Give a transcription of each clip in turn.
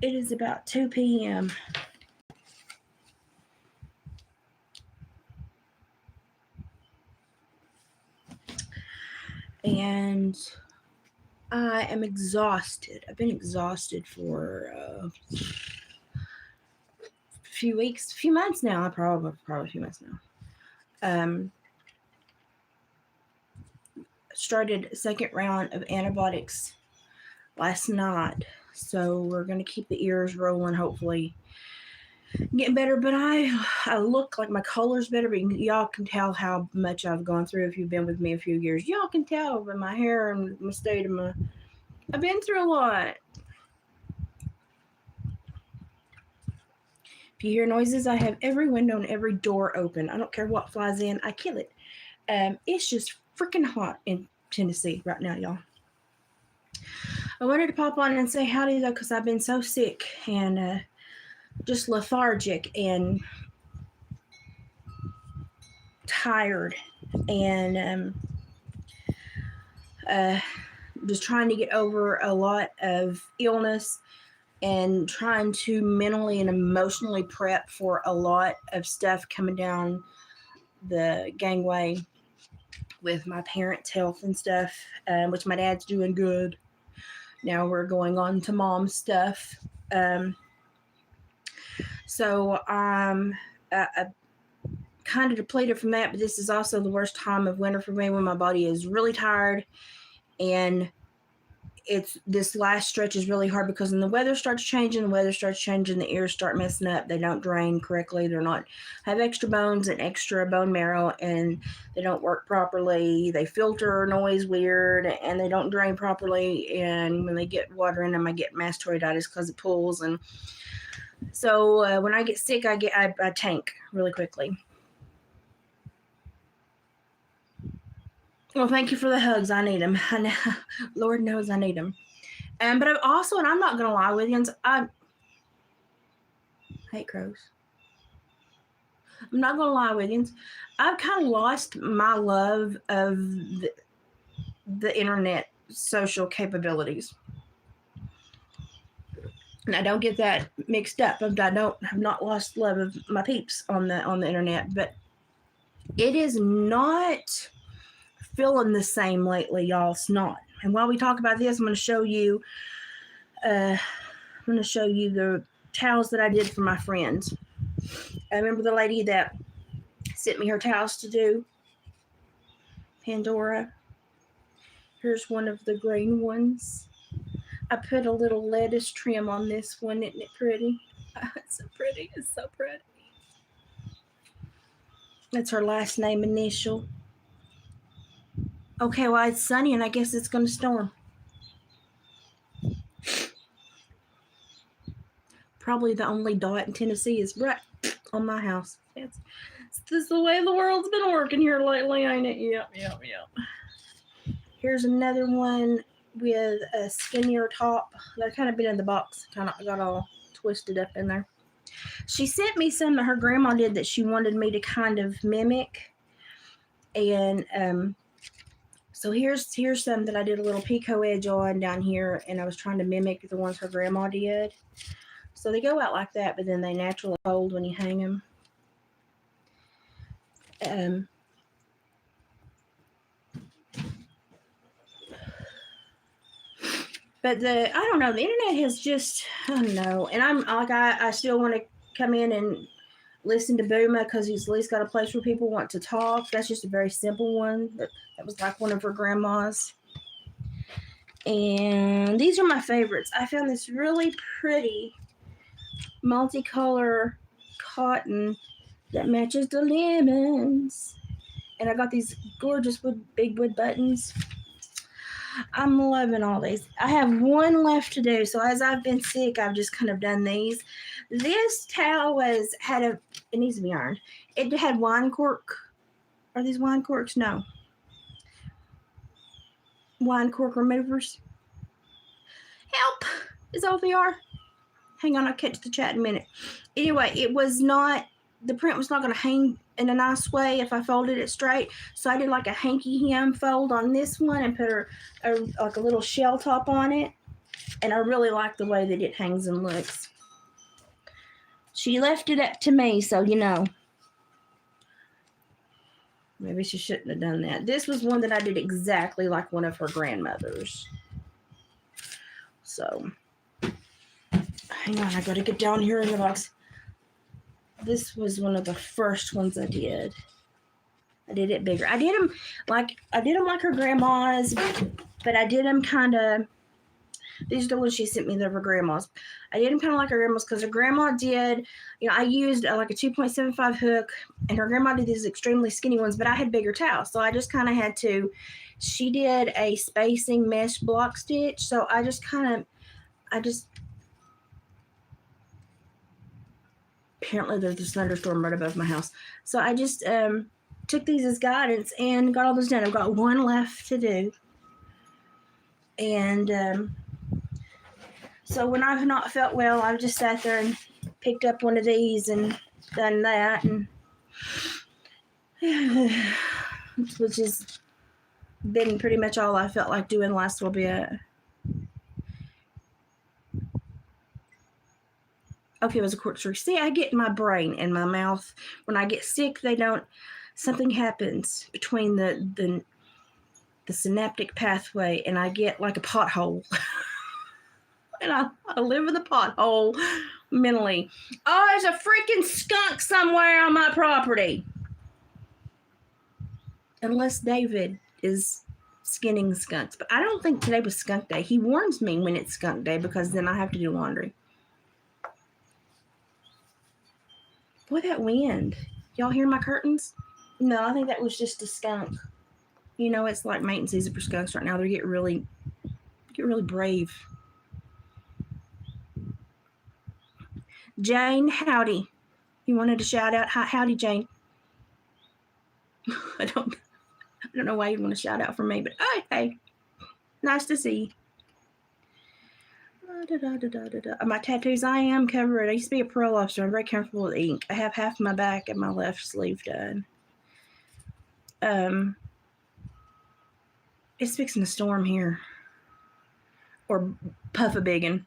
It is about 2 p.m. And I am exhausted. I've been exhausted for a few months now. Probably a few months now. Started a second round of antibiotics last night, so we're gonna keep the ears rolling. Hopefully, getting better. But I look like my color's better. But y'all can tell how much I've gone through if you've been with me a few years. Y'all can tell by my hair and my state of my. I've been through a lot. If you hear noises, I have every window and every door open. I don't care what flies in. I kill it. It's just freaking hot in Tennessee right now, y'all. I wanted to pop on and say howdy though, because I've been so sick and just lethargic and tired and just trying to get over a lot of illness and trying to mentally and emotionally prep for a lot of stuff coming down the gangway with my parents' health and stuff, which my dad's doing good. Now we're going on to mom's stuff. So I'm kind of depleted from that, but this is also the worst time of winter for me when my body is really tired, and this last stretch is really hard because when the weather starts changing, the ears start messing up. They don't drain correctly. They're not have extra bones and extra bone marrow, and they don't work properly. They filter noise weird, and they don't drain properly. And when they get water in them, I get mastoiditis because it pulls. And so when I get sick, I tank really quickly. Well, thank you for the hugs. I need them. Lord knows I need them. But I've also, and I'm not going to lie with you, I hate crows. I'm not going to lie with you. I've kind of lost my love of the internet social capabilities. And I don't get that mixed up. Have not lost love of my peeps on the internet, but it is not feeling the same lately, y'all. It's not. And while we talk about this, I'm going to show you the towels that I did for my friends. I remember the lady that sent me her towels to do, Pandora. Here's one of the green ones. I put a little lettuce trim on this one. Isn't it pretty? It's so pretty. It's so pretty. That's her last name initial. Okay, well, it's sunny, and I guess it's going to storm. Probably the only dot in Tennessee is right on my house. It's just the way the world's been working here lately, ain't it? Yep. Here's another one with a skinnier top. They've kind of been in the box. Kind of got all twisted up in there. She sent me some that her grandma did that she wanted me to kind of mimic. And so here's some that I did a little picot edge on down here, and I was trying to mimic the ones her grandma did. So they go out like that, but then they naturally fold when you hang them. But I don't know, the internet has just, I don't know. And I'm like, I still want to come in and listen to Booma because he's at least got a place where people want to talk. That's just a very simple one. But that was like one of her grandma's. And these are my favorites. I found this really pretty multicolor cotton that matches the lemons. And I got these gorgeous big wood buttons. I'm loving all these. I have one left to do. So as I've been sick, I've just kind of done these. This towel it needs to be ironed. It had wine cork. Are these wine corks? No. Wine cork removers. Help is all they are. Hang on, I'll catch the chat in a minute. Anyway, the print was not going to hang in a nice way if I folded it straight. So I did like a hanky hem fold on this one and put like a little shell top on it. And I really like the way that it hangs and looks. She left it up to me, so you know. Maybe she shouldn't have done that. This was one that I did exactly like one of her grandmothers. So, hang on, I gotta get down here in the box. This was one of the first ones I did. I did it bigger. I did them like her grandma's, but I did them kind of. These are the ones she sent me that were grandma's. I did them kind of like her grandma's because her grandma did, I used like a 2.75 hook, and her grandma did these extremely skinny ones, but I had bigger towels. So I just kind of had to, she did a spacing mesh block stitch. So apparently there's this thunderstorm right above my house. So I just took these as guidance and got all those done. I've got one left to do. And so when I've not felt well, I've just sat there and picked up one of these and done that, and which has been pretty much all I felt like doing last little bit. Okay, it was a corkscrew. See, I get my brain and my mouth. When I get sick, something happens between the synaptic pathway, and I get like a pothole. And I live with a pothole mentally. Oh, there's a freaking skunk somewhere on my property. Unless David is skinning skunks. But I don't think today was skunk day. He warns me when it's skunk day because then I have to do laundry. Boy, that wind. Y'all hear my curtains? No, I think that was just a skunk. It's like mating season for skunks right now. They get really brave. Jane, howdy. You wanted to shout out? Howdy, Jane. I don't know why you want to shout out for me, but hey, nice to see you. My tattoos, I am covered. I used to be a parole officer. I'm very comfortable with ink. I have half my back and my left sleeve done. It's fixing to storm here. Or puff-a-biggin.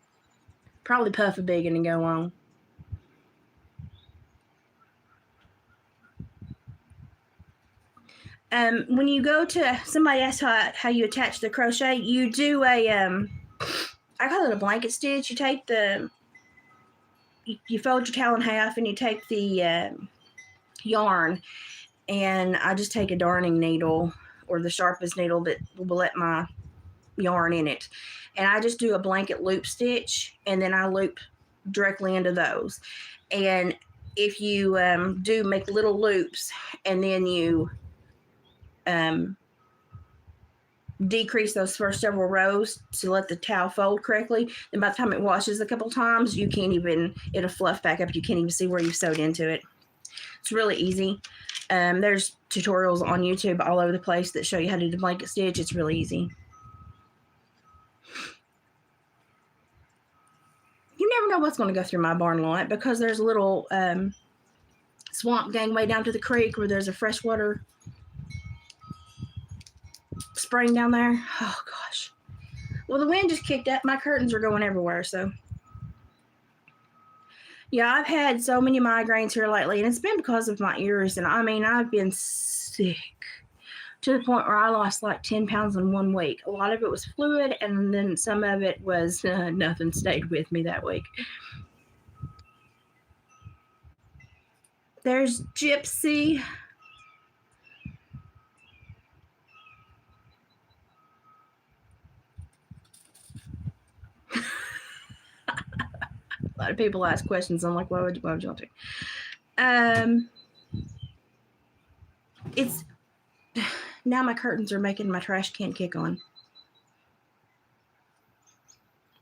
Probably puff-a-biggin and go on. When you go to, somebody asked how you attach the crochet, you do a, I call it a blanket stitch. You take you fold your towel in half and you take the yarn, and I just take a darning needle or the sharpest needle that will let my yarn in it. And I just do a blanket loop stitch, and then I loop directly into those. And if you do make little loops and then you decrease those first several rows to let the towel fold correctly, and by the time it washes a couple times, it'll fluff back up. You can't even see where you sewed into it. It's really easy. There's tutorials on YouTube all over the place that show you how to do the blanket stitch. It's really easy. You never know what's going to go through my barn lot because there's a little swamp gangway down to the creek where there's a freshwater spring down there. Oh gosh. Well, the wind just kicked up. My curtains are going everywhere. So yeah, I've had so many migraines here lately, and it's been because of my ears. And I mean, I've been sick to the point where I lost like 10 pounds in 1 week. A lot of it was fluid, and then some of it was nothing stayed with me that week. There's Gypsy. A lot of people ask questions. I'm like, why would you want to? It's now my curtains are making my trash can kick on.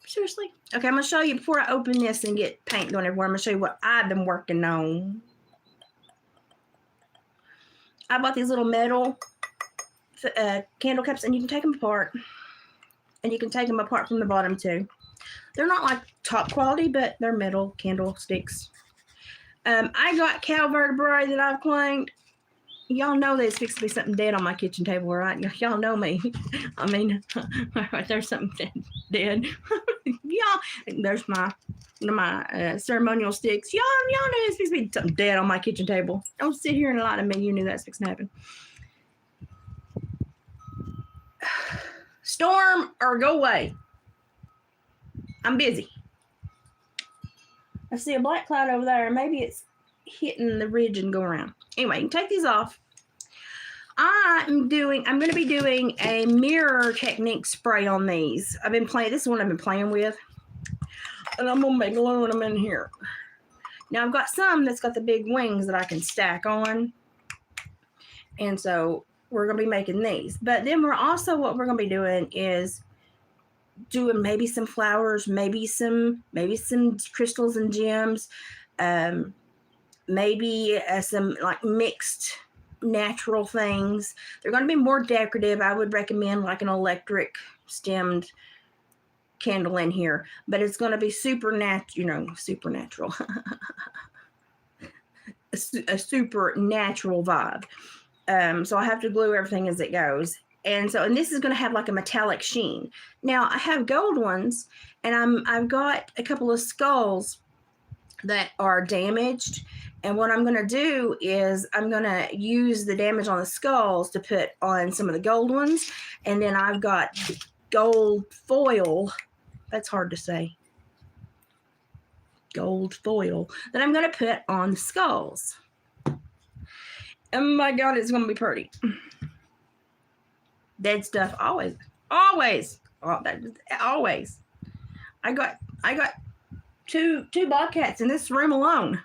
Seriously? Okay, I'm going to show you before I open this and get paint going everywhere. I'm going to show you what I've been working on. I bought these little metal candle cups, and you can take them apart. And you can take them apart from the bottom too. They're not like top quality, but they're metal candlesticks. I got cow vertebrae that I've claimed. y'all know there's fixing to be something dead on my kitchen table, right? Y'all know me. I mean, there's something dead. Y'all, there's my ceremonial sticks. Y'all know there's fixing to be something dead on my kitchen table. Don't sit here and lie to me. You knew that's fixing to happen. Storm or go away. I'm busy. I see a black cloud over there. Maybe it's hitting the ridge and go around. Anyway, you can take these off. I'm going to be doing a mirror technique spray on these. This is one I've been playing with. And I'm going to be gluing them in here. Now I've got some that's got the big wings that I can stack on. And so we're going to be making these. But then what we're going to be doing is doing maybe some flowers, maybe some crystals and gems, maybe some like mixed natural things. They're going to be more decorative. I would recommend like an electric stemmed candle in here, but it's going to be supernatural, a supernatural vibe. So I have to glue everything as it goes. And this is going to have like a metallic sheen. Now I have gold ones, and I've got a couple of skulls that are damaged. And what I'm going to do is I'm going to use the damage on the skulls to put on some of the gold ones. And then I've got gold foil. That's hard to say. Gold foil that I'm going to put on the skulls. Oh my God, it's going to be pretty. Dead stuff always. I got two bobcats in this room alone.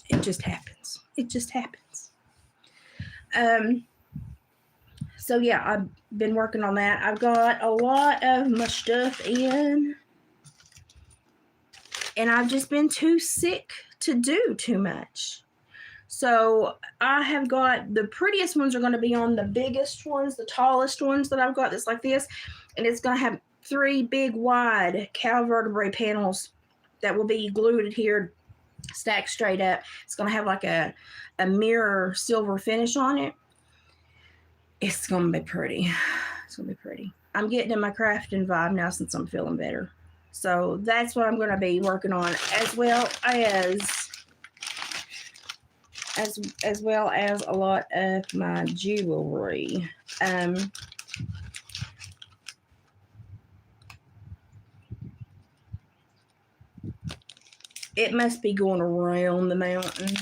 It just happens. So yeah, I've been working on that. I've got a lot of my stuff in, and I've just been too sick to do too much. So I have got the prettiest ones are going to be on the biggest ones, the tallest ones that I've got that's like this. And it's going to have 3 big wide cow vertebrae panels that will be glued here, stacked straight up. It's going to have like a mirror silver finish on it. It's going to be pretty. I'm getting in my crafting vibe now since I'm feeling better. So that's what I'm going to be working on, as well as a lot of my jewelry. It must be going around the mountain.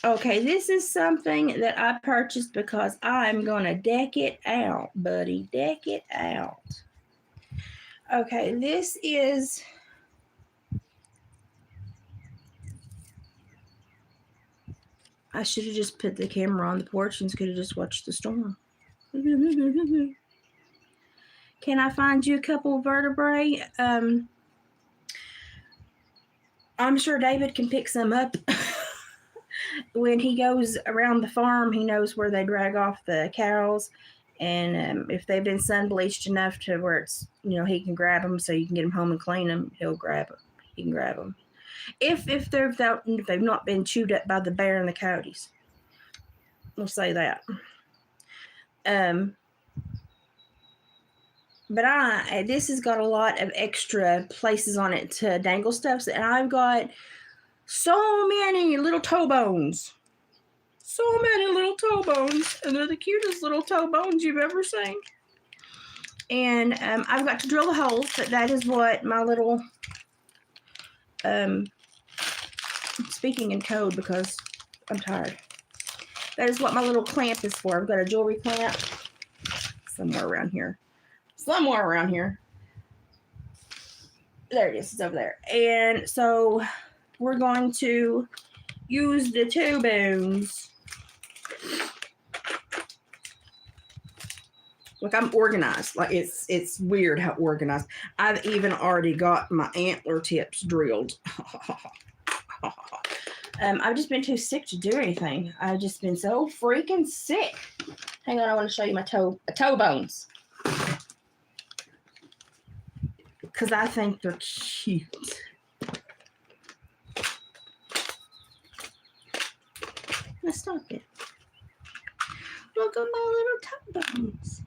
Okay, this is something that I purchased because I'm going to deck it out, buddy. Deck it out. Okay, this is... I should have just put the camera on the porch and could have just watched the storm. Can I find you a couple of vertebrae? I'm sure David can pick some up. When he goes around the farm, he knows where they drag off the cows. And if they've been sun bleached enough to where it's, he can grab them so you can get them home and clean them, he'll grab them. He can grab them. If they've not been chewed up by the bear and the coyotes. We'll say that. But this has got a lot of extra places on it to dangle stuff. And I've got so many little toe bones. And they're the cutest little toe bones you've ever seen. And I've got to drill the holes, but that is what my little... speaking in code because I'm tired. That is what my little clamp is for. I've got a jewelry clamp somewhere around here. There it is. It's over there. And so we're going to use the toe bones. Look, I'm organized. Like it's weird how organized. I've even already got my antler tips drilled. I've just been too sick to do anything. I've just been so freaking sick. Hang on, I want to show you my toe bones. Because I think they're cute. Let's stop it. Look at my little toe bones.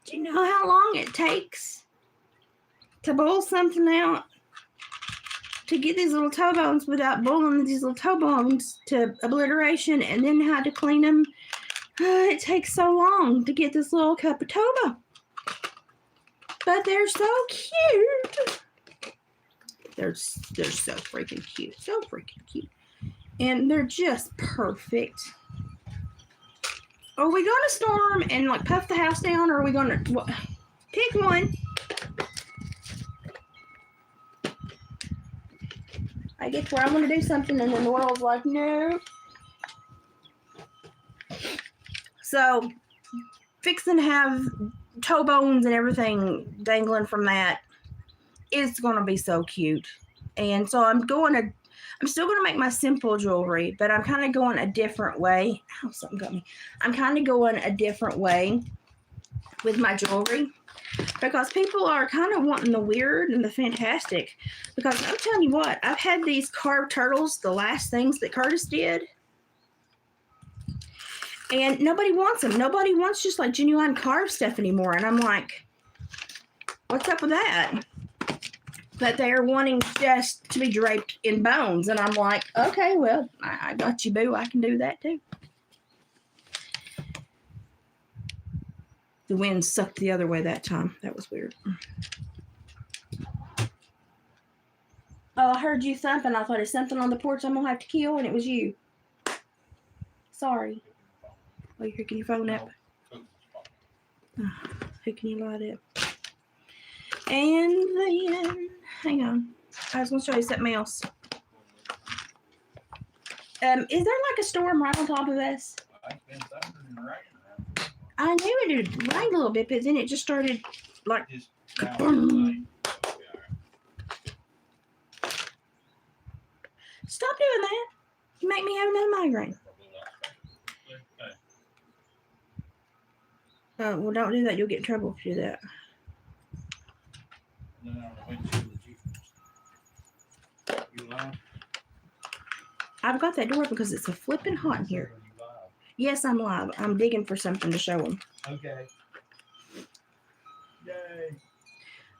Do you know how long it takes to boil something out to get these little toe bones without boiling these little toe bones to obliteration and then how to clean them? It takes so long to get this little cup of toe bone. But they're so cute. They're so freaking cute. So freaking cute. And they're just perfect. Are we going to storm and like puff the house down, or are we going to pick one? I get to where I want to do something and then the world's like, no. So, fixing to have toe bones and everything dangling from that is going to be so cute. And so I'm still going to make my simple jewelry, but I'm kind of going a different way. Ow, something got me. I'm kind of going a different way with my jewelry because people are kind of wanting the weird and the fantastic. Because I'm telling you what, I've had these carved turtles, the last things that Curtis did, and nobody wants them. Nobody wants just like genuine carved stuff anymore. And I'm like, what's up with that? But they're wanting just to be draped in bones. And I'm like, okay, well, I got you, boo. I can do that too. The wind sucked the other way that time. That was weird. Oh, I heard you thumping. I thought it's something on the porch I'm going to have to kill, and it was you. Sorry. Oh, you're hooking your phone up. Oh, hooking your light up. And then, hang on. I was going to show you something else. Is there like a storm right on top of us? I knew it would rain a little bit, but then it just started like. Stop doing that. You make me have another migraine. Oh, well, don't do that. You'll get in trouble if you do that. I've got that door because it's a flipping hot in here. Yes, I'm live. I'm digging for something to show them. Okay. Yay.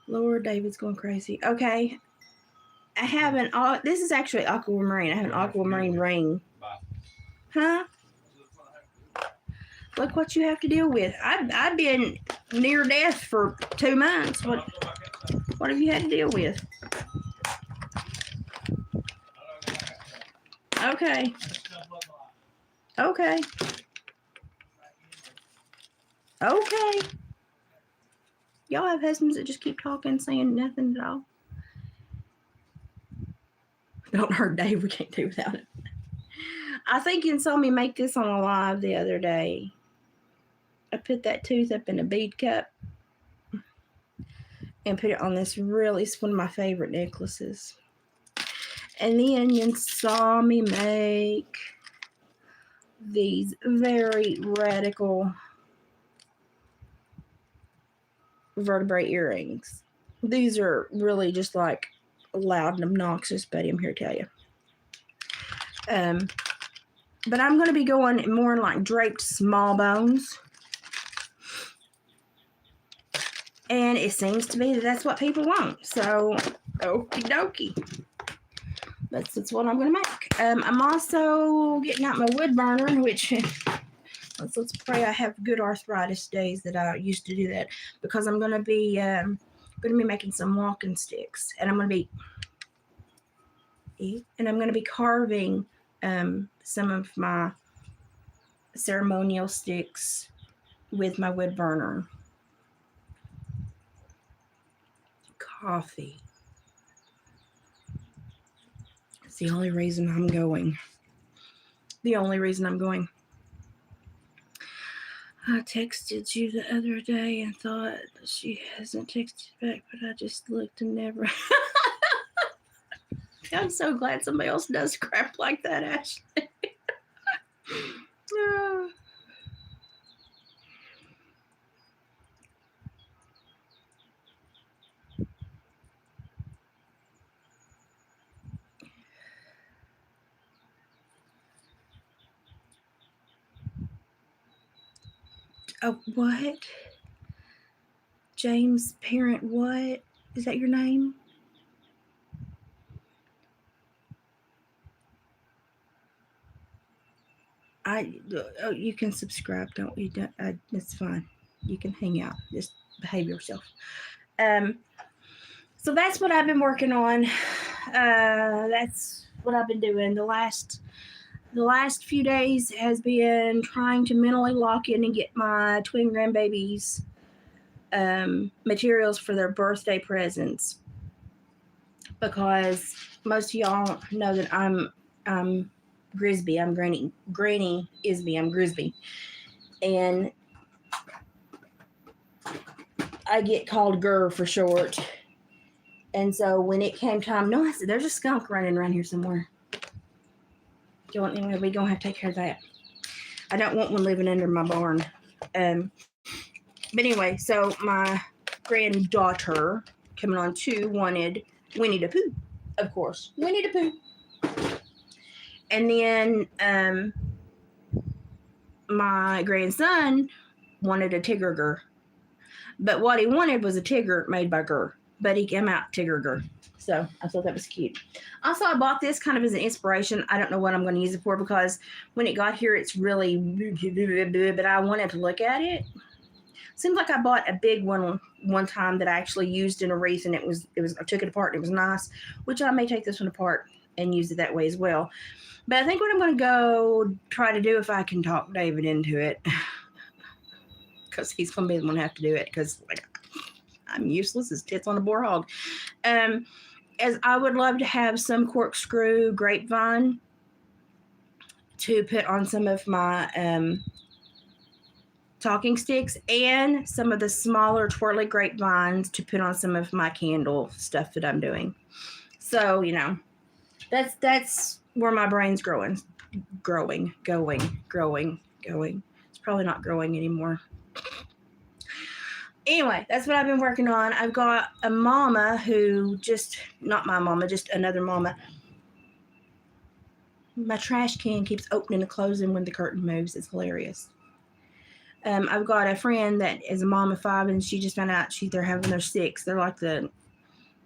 Lord, David's going crazy. Okay. I have this is actually aquamarine. I have an aquamarine ring. Huh? Look what you have to deal with. I've been near death for 2 months. What have you had to deal with? Okay. Okay. Okay. Y'all have husbands that just keep talking, saying nothing at all. Don't hurt Dave. We can't do without it. I think you saw me make this on a live the other day. I put that tooth up in a bead cup and put it on this it's one of my favorite necklaces. And then you saw me make these very radical vertebrae earrings. These are really just like loud and obnoxious, buddy. I'm here to tell you. But I'm going to be going more like draped small bones. And it seems to be that's what people want. So, okie dokie. That's what I'm going to make. I'm also getting out my wood burner, which let's pray I have good arthritis days that I used to do that, because I'm going to be making some walking sticks, and I'm going to be carving some of my ceremonial sticks with my wood burner. Coffee. It's the only reason I'm going. I texted you the other day and thought she hasn't texted back, but I just looked and never. I'm so glad somebody else does crap like that, Ashley. Oh, what? James Parent, what? Is that your name? You can subscribe, don't you? It's fine. You can hang out. Just behave yourself. So that's what I've been working on. That's what I've been doing. The last few days has been trying to mentally lock in and get my twin grandbabies materials for their birthday presents, because most of y'all know that I'm Grisby. I'm Granny Isby. I'm Grisby, and I get called Gur for short. And so when it came time, no, I said, there's a skunk running around here somewhere. Anyway, we're going to have to take care of that. I don't want one living under my barn. But anyway, so my granddaughter, coming on 2, wanted Winnie the Pooh, of course. Winnie the Pooh. And then my grandson wanted a Tigger Gur. But what he wanted was a Tigger made by Gur. But he came out Tigger Gur. So I thought that was cute. Also, I bought this kind of as an inspiration. I don't know what I'm going to use it for, because when it got here, it's really, but I wanted to look at it. Seems like I bought a big one time that I actually used in a wreath, and it was I took it apart and it was nice, which I may take this one apart and use it that way as well. But I think what I'm going to go try to do, if I can talk David into it, because he's going to be the one to have to do it, because I'm useless as tits on a boar hog. As I would love to have some corkscrew grapevine to put on some of my talking sticks, and some of the smaller twirly grapevines to put on some of my candle stuff that I'm doing. So, that's where my brain's going. It's probably not growing anymore. Anyway, that's what I've been working on. I've got a mama who not my mama, just another mama. My trash can keeps opening and closing when the curtain moves. It's hilarious. I've got a friend that is a mom of 5, and she just found out they're having their 6. They're like the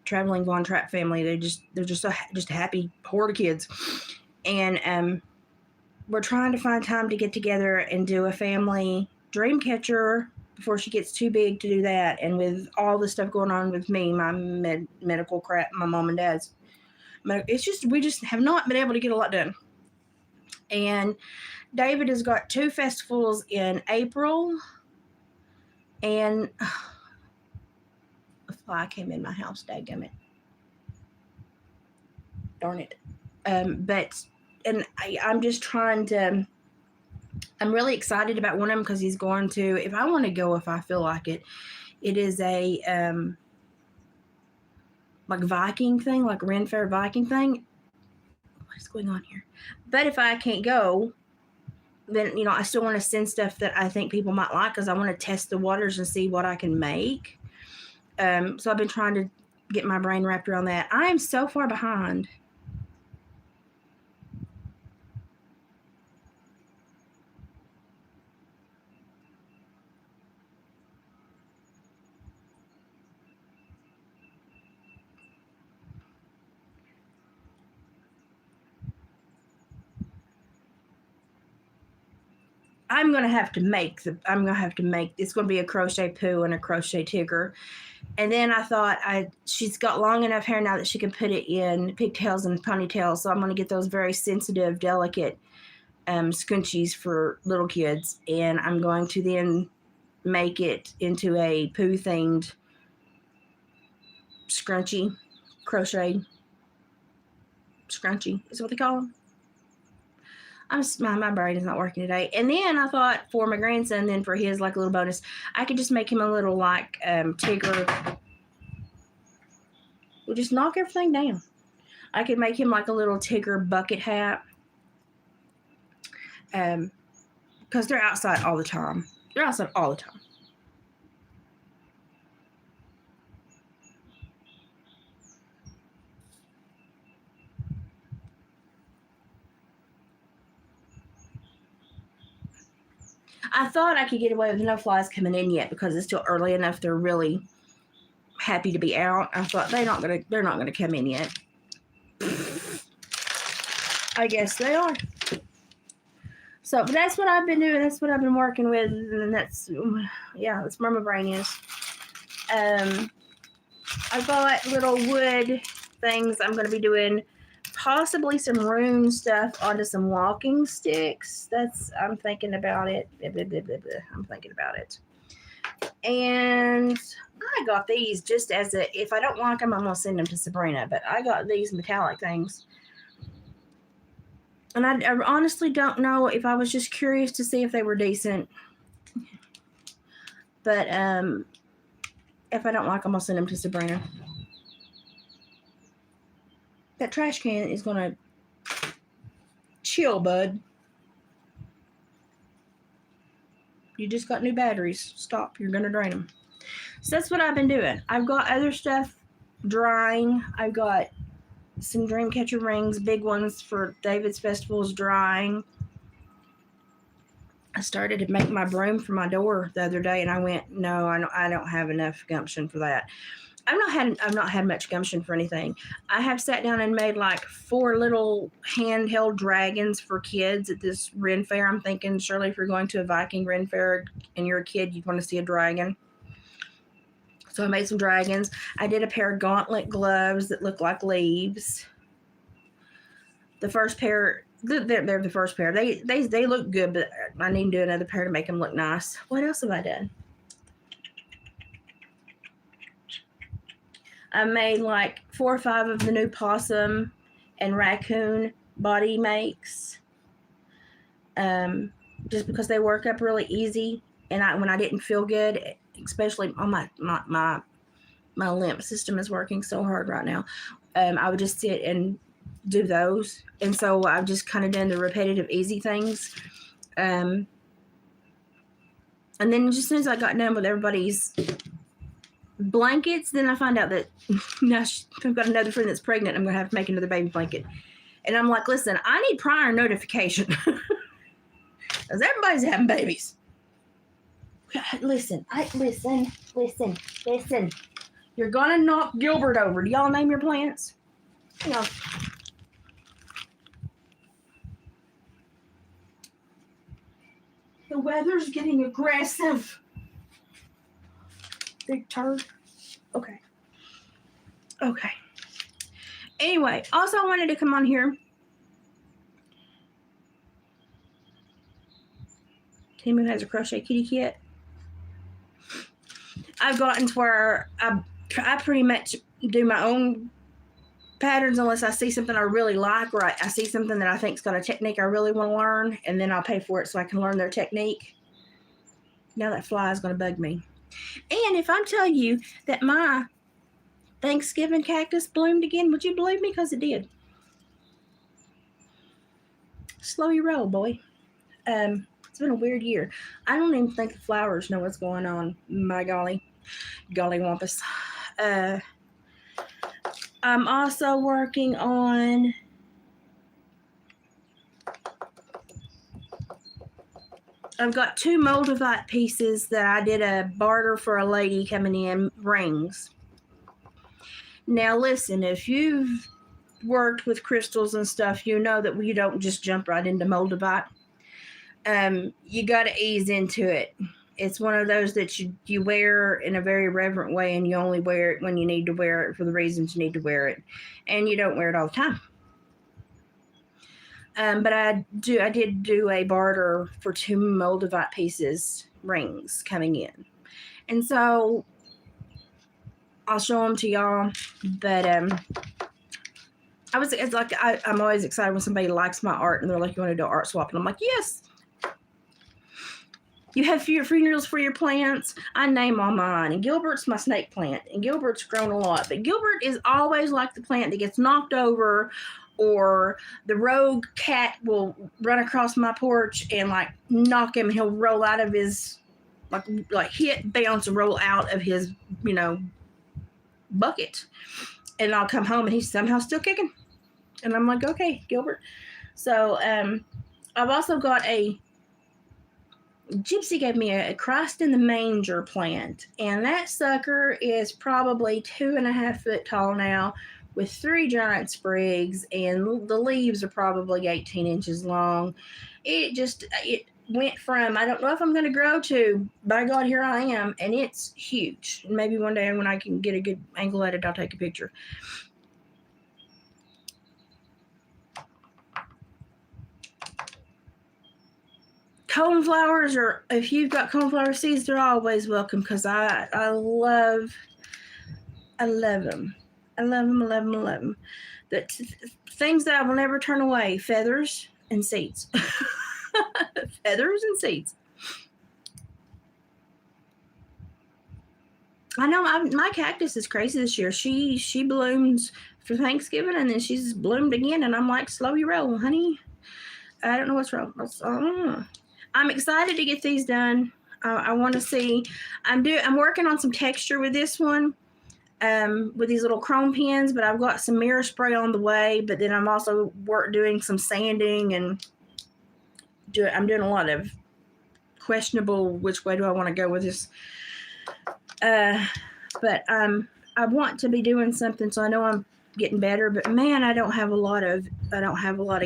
traveling Von Trapp family. They're just a happy horde of kids. And we're trying to find time to get together and do a family dream catcher before she gets too big to do that. And with all the stuff going on with me, my medical crap, my mom and dad's, we just have not been able to get a lot done. And David has got 2 festivals in April, and a fly came in my house, dadgummit. Darn it. I'm just trying to, I'm really excited about one of them, because he's going to, if I want to go, if I feel like it is a like Viking thing, like a Ren Fair Viking thing. What is going on here? But if I can't go, then, I still want to send stuff that I think people might like, because I want to test the waters and see what I can make. So I've been trying to get my brain wrapped around that. I am so far behind. I'm going to have to make, it's going to be a crochet Pooh and a crochet Tigger. And then I thought she's got long enough hair now that she can put it in pigtails and ponytails. So I'm going to get those very sensitive, delicate scrunchies for little kids. And I'm going to then make it into a Pooh themed scrunchie, crochet scrunchie is what they call them. My brain is not working today. And then I thought for my grandson, then for his like a little bonus, I could just make him a little like Tigger. We'll just knock everything down. I could make him like a little Tigger bucket hat. Because they're outside all the time. They're outside all the time. I thought I could get away with no flies coming in yet because it's still early enough. They're really happy to be out. I thought they're not gonna come in yet. I guess they are. So, but that's what I've been doing. That's what I've been working with, and that's where my brain is. I got little wood things. I'm going to be doing possibly some rune stuff onto some walking sticks. I'm thinking about it. I'm thinking about it. And I got these just as if I don't like them, I'm going to send them to Sabrina. But I got these metallic things. And I honestly don't know if I was just curious to see if they were decent. But if I don't like them, I'll send them to Sabrina. That trash can is going to chill, bud. You just got new batteries. Stop. You're going to drain them. So that's what I've been doing. I've got other stuff drying. I've got some Dreamcatcher rings, big ones for David's festivals, drying. I started to make my broom for my door the other day, and I went, no, I don't have enough gumption for that. I've not had much gumption for anything. I have sat down and made like 4 little handheld dragons for kids at this Ren Fair. I'm thinking, Shirley, if you're going to a Viking Ren Fair and you're a kid, you'd want to see a dragon. So I made some dragons. I did a pair of gauntlet gloves that look like leaves. The first pair, they're the first pair. They look good, but I need to do another pair to make them look nice. What else have I done? I made like 4 or 5 of the new possum and raccoon body makes. Just because they work up really easy, and when I didn't feel good, especially on my lymph system is working so hard right now. I would just sit and do those, and so I've just kind of done the repetitive easy things. And then just as soon as I got done with everybody's blankets, then I find out that now I've got another friend that's pregnant. I'm gonna have to make another baby blanket, and I'm like, listen, I need prior notification because everybody's having babies. Listen. You're gonna knock Gilbert over. Do y'all name your plants? No. The weather's getting aggressive. Big turd. Okay. Anyway, also I wanted to come on here. Timu has a crochet kitty kit. I've gotten to where I pretty much do my own patterns unless I see something I really like, or I see something that I think's got a technique I really want to learn, and then I'll pay for it so I can learn their technique. Now that fly is going to bug me. And if I tell you that my Thanksgiving cactus bloomed again, would you believe me? Because it did. Slow your roll, boy. It's been a weird year. I don't even think the flowers know what's going on. My golly wampus. I'm also working on I've got 2 Moldavite pieces that I did a barter for a lady coming in, rings. Now listen, if you've worked with crystals and stuff, you know that you don't just jump right into Moldavite. You got to ease into it. It's one of those that you wear in a very reverent way, and you only wear it when you need to wear it for the reasons you need to wear it, and you don't wear it all the time. But I did do a barter for 2 Moldavite pieces, rings coming in, and so I'll show them to y'all. But I'm always excited when somebody likes my art and they're like, "You want to do an art swap?" And I'm like, "Yes." You have your funerals for your plants. I name all mine. And Gilbert's my snake plant. And Gilbert's grown a lot. But Gilbert is always like the plant that gets knocked over, or the rogue cat will run across my porch and like knock him. And he'll roll out of his, like hit, bounce, and roll out of his, bucket. And I'll come home and he's somehow still kicking. And I'm like, okay, Gilbert. So I've also got Gypsy gave me a Christ in the Manger plant, and that sucker is probably 2.5 foot tall now, with 3 giant sprigs, and the leaves are probably 18 inches long. It went from, I don't know if I'm going to grow, to, by God, here I am, and it's huge. Maybe one day when I can get a good angle at it, I'll take a picture. Coneflowers, or if you've got coneflower seeds, they're always welcome, because I love them. I love them. The things that I will never turn away: feathers and seeds. Feathers and seeds. I know my cactus is crazy this year. She blooms for Thanksgiving, and then she's bloomed again, and I'm like, slow your roll, honey. I don't know what's wrong. I'm excited to get these done. I want to see. I'm working on some texture with this one, with these little chrome pins, but I've got some mirror spray on the way. But then I'm also doing some sanding, and I'm doing a lot of questionable which way do I want to go with this. But I want to be doing something, so I know I'm getting better. But man, I don't have a lot of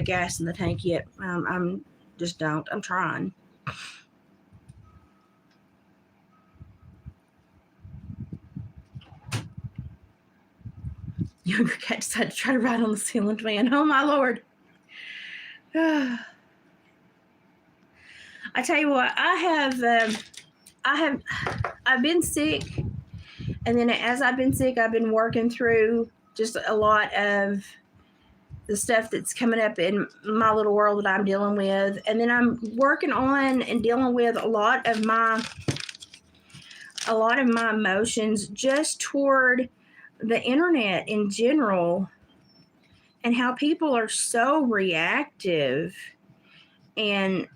gas in the tank yet. I'm trying. Younger cat decided to try to ride on the ceiling fan. Oh my Lord. I tell you what, I've been sick, and then as I've been sick, I've been working through just a lot of the stuff that's coming up in my little world that I'm dealing with. And then I'm working on and dealing with a lot of my emotions just toward the internet in general, and how people are so reactive. And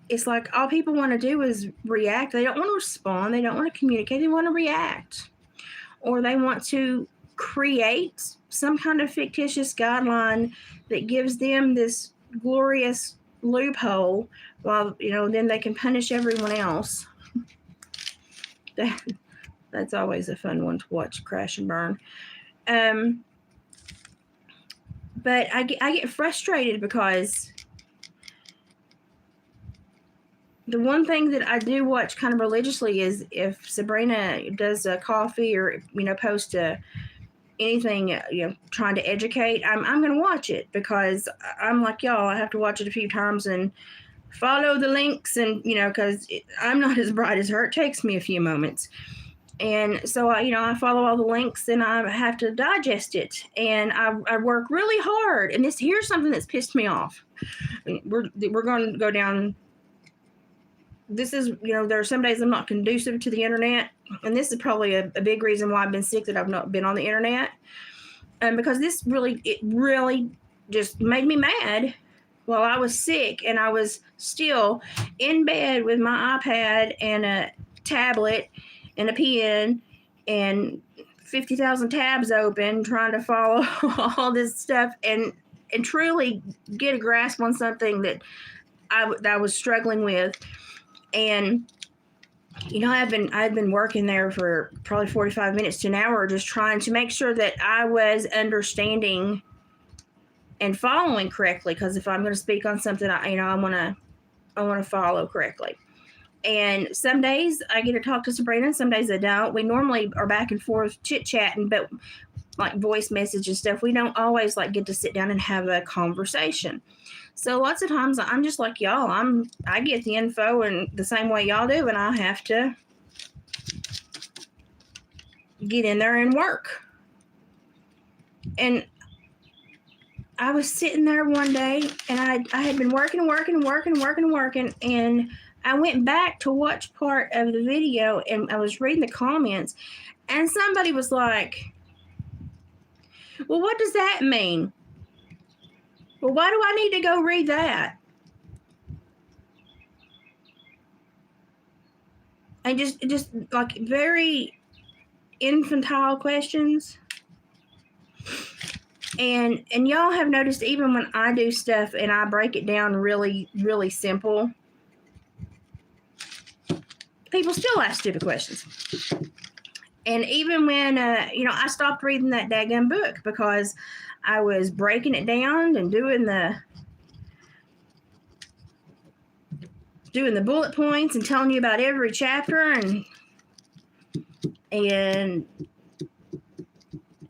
it's like all people want to do is react. They don't want to respond. They don't want to communicate. They want to react. Or they want to create some kind of fictitious guideline that gives them this glorious loophole, while then they can punish everyone else. That's always a fun one to watch crash and burn. But I get frustrated, because the one thing that I do watch kind of religiously is if Sabrina does a coffee, or post anything, trying to educate, I'm going to watch it, because I'm like y'all. I have to watch it a few times and follow the links, and because I'm not as bright as her. It takes me a few moments, and so I follow all the links, and I have to digest it, and I work really hard. And here's something that's pissed me off. We're going to go down. This is, there are some days I'm not conducive to the internet. And this is probably a big reason why I've been sick, that I've not been on the internet. Because it really just made me mad while I was sick, and I was still in bed with my iPad and a tablet and a pen and 50,000 tabs open, trying to follow all this stuff and truly get a grasp on something that I was struggling with. And I've been working there for probably 45 minutes to an hour, just trying to make sure that I was understanding and following correctly. Because if I'm going to speak on something, I want to follow correctly. And some days I get to talk to Sabrina, and some days I don't. We normally are back and forth chit chatting, but like voice message and stuff, we don't always get to sit down and have a conversation. So lots of times I'm just like y'all. I get the info in the same way y'all do, and I have to get in there and work. And I was sitting there one day, and I had been working, and I went back to watch part of the video, and I was reading the comments, and somebody was like, well, what does that mean? Well, why do I need to go read that? And just like very infantile questions. And y'all have noticed, even when I do stuff and I break it down really, really simple, people still ask stupid questions. And even when, I stopped reading that daggone book because I was breaking it down and doing the bullet points and telling you about every chapter, and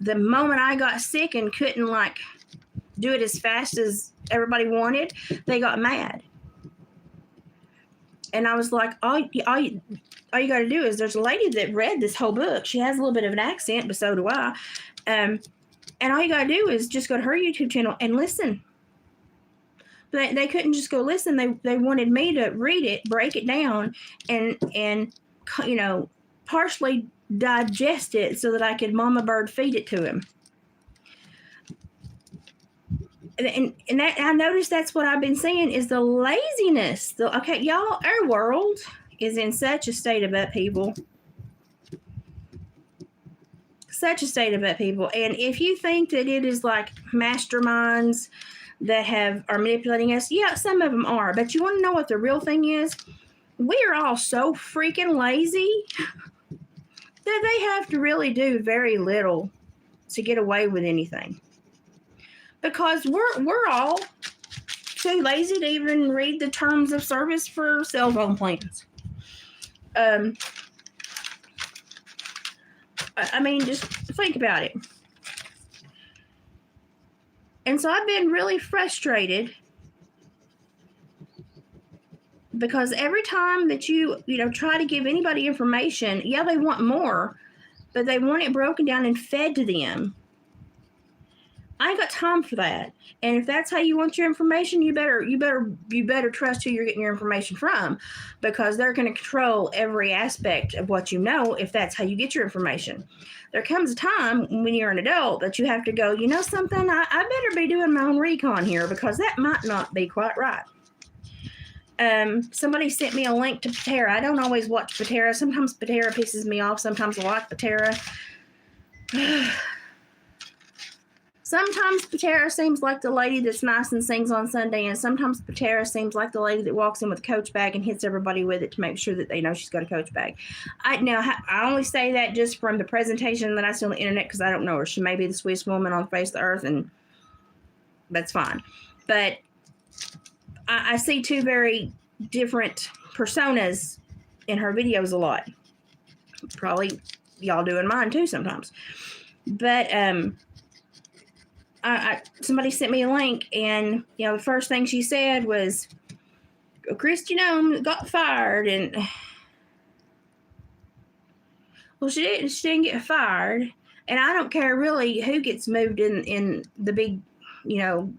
the moment I got sick and couldn't like do it as fast as everybody wanted, they got mad. And I was like, all you got to do is, there's a lady that read this whole book. She has a little bit of an accent, but so do I. And all you got to do is just go to her YouTube channel and listen. But they couldn't just go listen. They wanted me to read it, break it down, and partially digest it so that I could mama bird feed it to him. And that, I noticed that's what I've been seeing is the laziness. Okay, y'all, our world is in such a state of upheaval. Such a state of upheaval. And if you think that it is like masterminds that are manipulating us, yeah, some of them are. But you want to know what the real thing is? We're all so freaking lazy that they have to really do very little to get away with anything. Because we're all too lazy to even read the terms of service for cell phone plans. I mean, just think about it. And so I've been really frustrated because every time that you try to give anybody information, yeah, they want more, but they want it broken down and fed to them. I ain't got time for that. And if that's how you want your information, you better trust who you're getting your information from, because they're going to control every aspect of what you know if that's how you get your information. There comes a time when you're an adult that you have to go, you know something, I better be doing my own recon here, because that might not be quite right. Somebody sent me a link to Patera. I don't always watch Patera. Sometimes Patera pisses me off. Sometimes I like Patera. Sometimes Patera seems like the lady that's nice and sings on Sunday, and sometimes Patera seems like the lady that walks in with a Coach bag and hits everybody with it to make sure that they know she's got a Coach bag. I only say that just from the presentation that I see on the internet, because I don't know her. She may be the sweetest woman on the face of the earth, and that's fine. But I see two very different personas in her videos a lot. Probably y'all do in mine too sometimes. But somebody sent me a link, and the first thing she said was, Christy got fired, and well, she didn't get fired, and I don't care really who gets moved in the big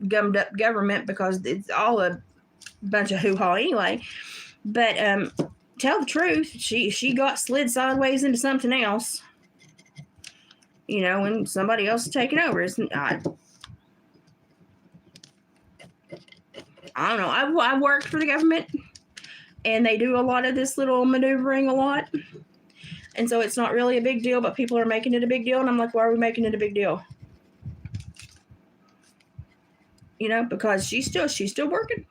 gummed up government, because it's all a bunch of hoo-ha anyway. But tell the truth, she got slid sideways into something else, when somebody else is taking over. I don't know. I worked for the government, and they do a lot of this little maneuvering a lot. And so it's not really a big deal, but people are making it a big deal. And I'm like, why are we making it a big deal? Because she's still working.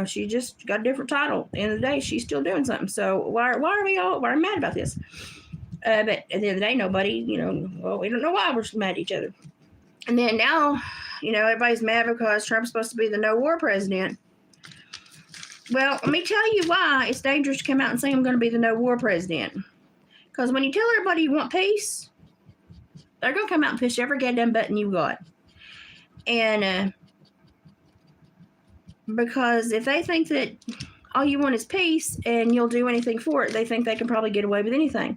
She just got a different title. At the end of the day, she's still doing something. So why are we mad about this? But at the end of the day, nobody, we don't know why we're mad at each other. And then now, everybody's mad because Trump's supposed to be the no war president. Well, let me tell you why it's dangerous to come out and say I'm going to be the no war president. Because when you tell everybody you want peace, they're going to come out and push every goddamn button you got. And because if they think that all you want is peace and you'll do anything for it, they think they can probably get away with anything.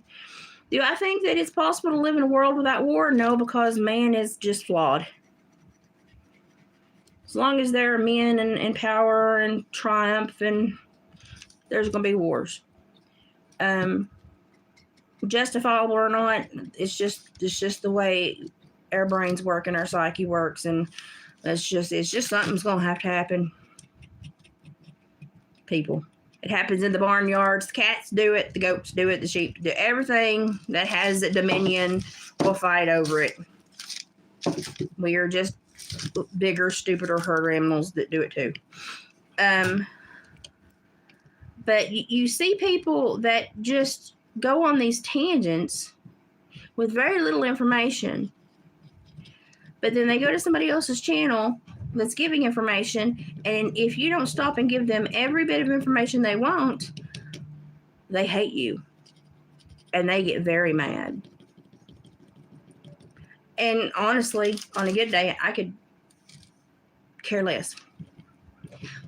Do I think that it's possible to live in a world without war? No, because man is just flawed. As long as there are men in power and triumph and there's going to be wars. Justifiable or not, it's just the way our brains work and our psyche works, and it's just something's going to have to happen. People, it happens in the barnyards. The cats do it, the goats do it, the sheep do it. Everything that has dominion will fight over it. We are just bigger, stupider herder animals that do it too. But you see people that just go on these tangents with very little information, but then they go to somebody else's channel that's giving information, and if you don't stop and give them every bit of information they want, they hate you and they get very mad. And honestly, on a good day, I could care less.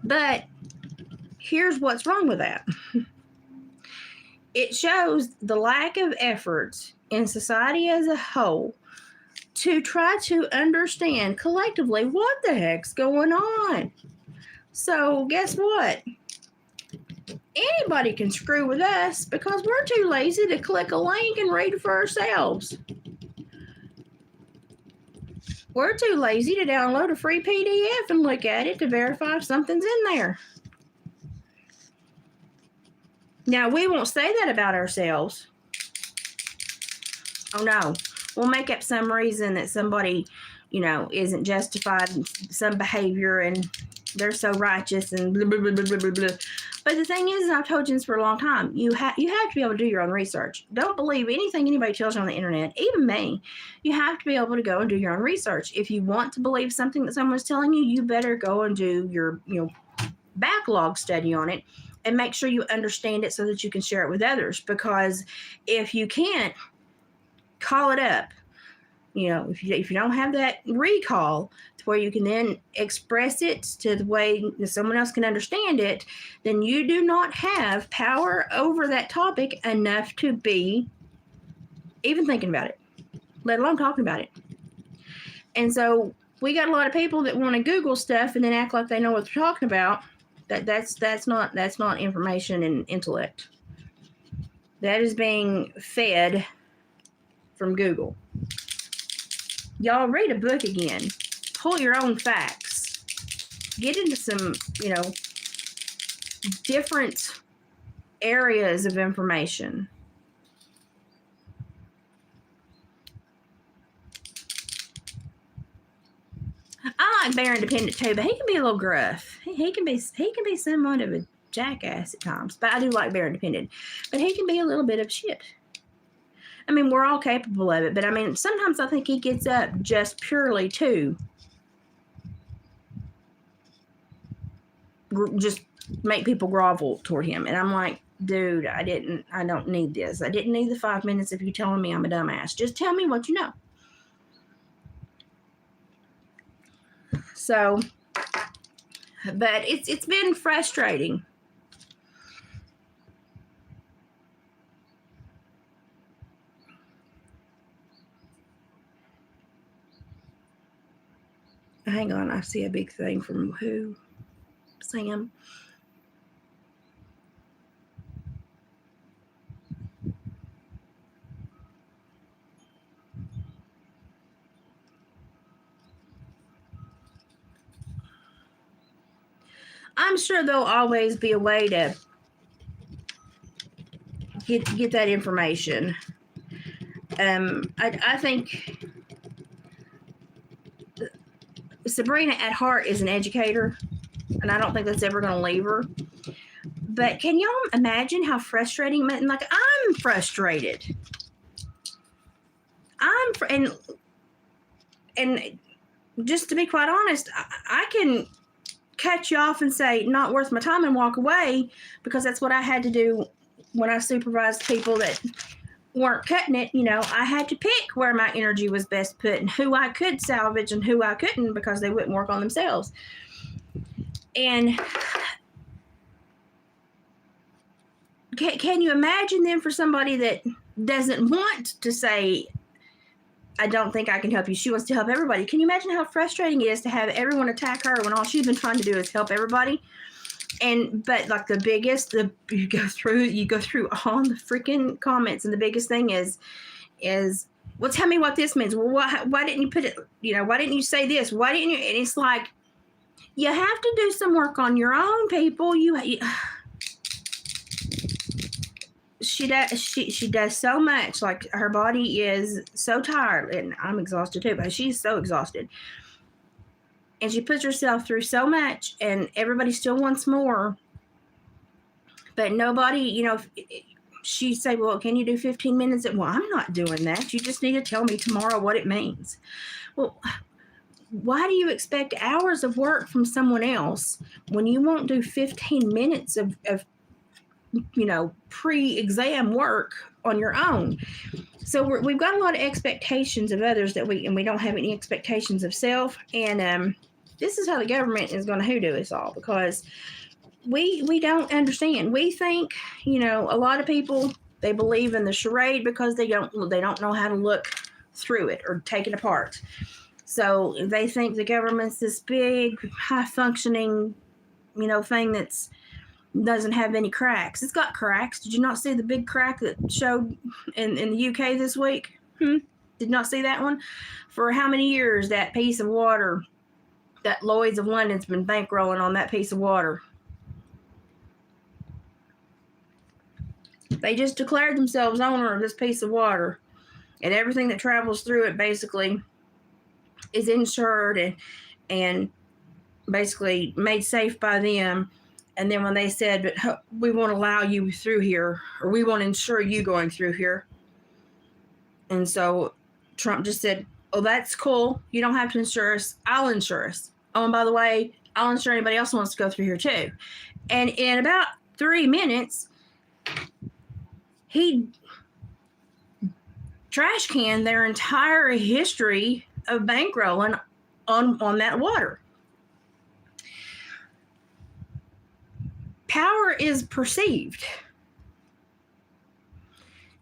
But here's what's wrong with that. It shows the lack of efforts in society as a whole to try to understand collectively what the heck's going on. So guess what? Anybody can screw with us because we're too lazy to click a link and read it for ourselves. We're too lazy to download a free PDF and look at it to verify if something's in there. Now, we won't say that about ourselves. Oh, no. We'll make up some reason that somebody, isn't justified in some behavior and they're so righteous and blah, blah, blah, blah, blah, blah. But the thing is, and I've told you this for a long time, you have to be able to do your own research. Don't believe anything anybody tells you on the internet, even me. You have to be able to go and do your own research. If you want to believe something that someone's telling you, you better go and do your, backlog study on it and make sure you understand it so that you can share it with others. Because if you can't, call it up. If you don't have that recall to where you can then express it to the way that someone else can understand it, then you do not have power over that topic enough to be even thinking about it, let alone talking about it. And so we got a lot of people that want to Google stuff and then act like they know what they're talking about. That's not information and intellect. That is being fed from Google. Y'all read a book again. Pull your own facts. Get into some, different areas of information. I like Bear Independent too, but he can be a little gruff. He can be somewhat of a jackass at times. But I do like Bear Independent. But he can be a little bit of shit. I mean, we're all capable of it, but I mean, sometimes I think he gets up just purely to just make people grovel toward him. And I'm like, dude, I don't need this. I didn't need the 5 minutes of you telling me I'm a dumbass. Just tell me what you know. So, but it's been frustrating. Hang on, I see a big thing from who? Sam. I'm sure there'll always be a way to get that information. I think Sabrina at heart is an educator, and I don't think that's ever going to leave her. But can y'all imagine how frustrating? Like, I'm frustrated. And just to be quite honest, I can cut you off and say not worth my time and walk away, because that's what I had to do when I supervised people that weren't cutting it. I had to pick where my energy was best put and who I could salvage and who I couldn't, because they wouldn't work on themselves. And can you imagine then for somebody that doesn't want to say, I don't think I can help you, she wants to help everybody? Can you imagine how frustrating it is to have everyone attack her when all she's been trying to do is help everybody? but like you go through all the freaking comments, and the biggest thing is, well, tell me what this means. Well, why didn't you put it, why didn't you say this? Why didn't you? And it's like, you have to do some work on your own, people. She does so much. Like, her body is so tired, and I'm exhausted too, but she's so exhausted. And she puts herself through so much, and everybody still wants more. But nobody, she say, well, can you do 15 minutes? Well, I'm not doing that. You just need to tell me tomorrow what it means. Well, why do you expect hours of work from someone else when you won't do 15 minutes of pre-exam work on your own? So we've got a lot of expectations of others and we don't have any expectations of self. And this is how the government is going to hoodoo us all, because we don't understand. We think, a lot of people, they believe in the charade because they don't know how to look through it or take it apart. So they think the government's this big, high-functioning, thing that's doesn't have any cracks. It's got cracks. Did you not see the big crack that showed in the UK this week? Did not see that one? For how many years that piece of water, that Lloyd's of London's been bankrolling on that piece of water? They just declared themselves owner of this piece of water, and everything that travels through it basically is insured and basically made safe by them. And then when they said, but we won't allow you through here, or we won't insure you going through here. And so Trump just said, oh, that's cool. You don't have to insure us. I'll insure us. Oh, and by the way, I'll insure anybody else who wants to go through here too. And in about 3 minutes, he trash canned their entire history of bankrolling on that water. Power is perceived.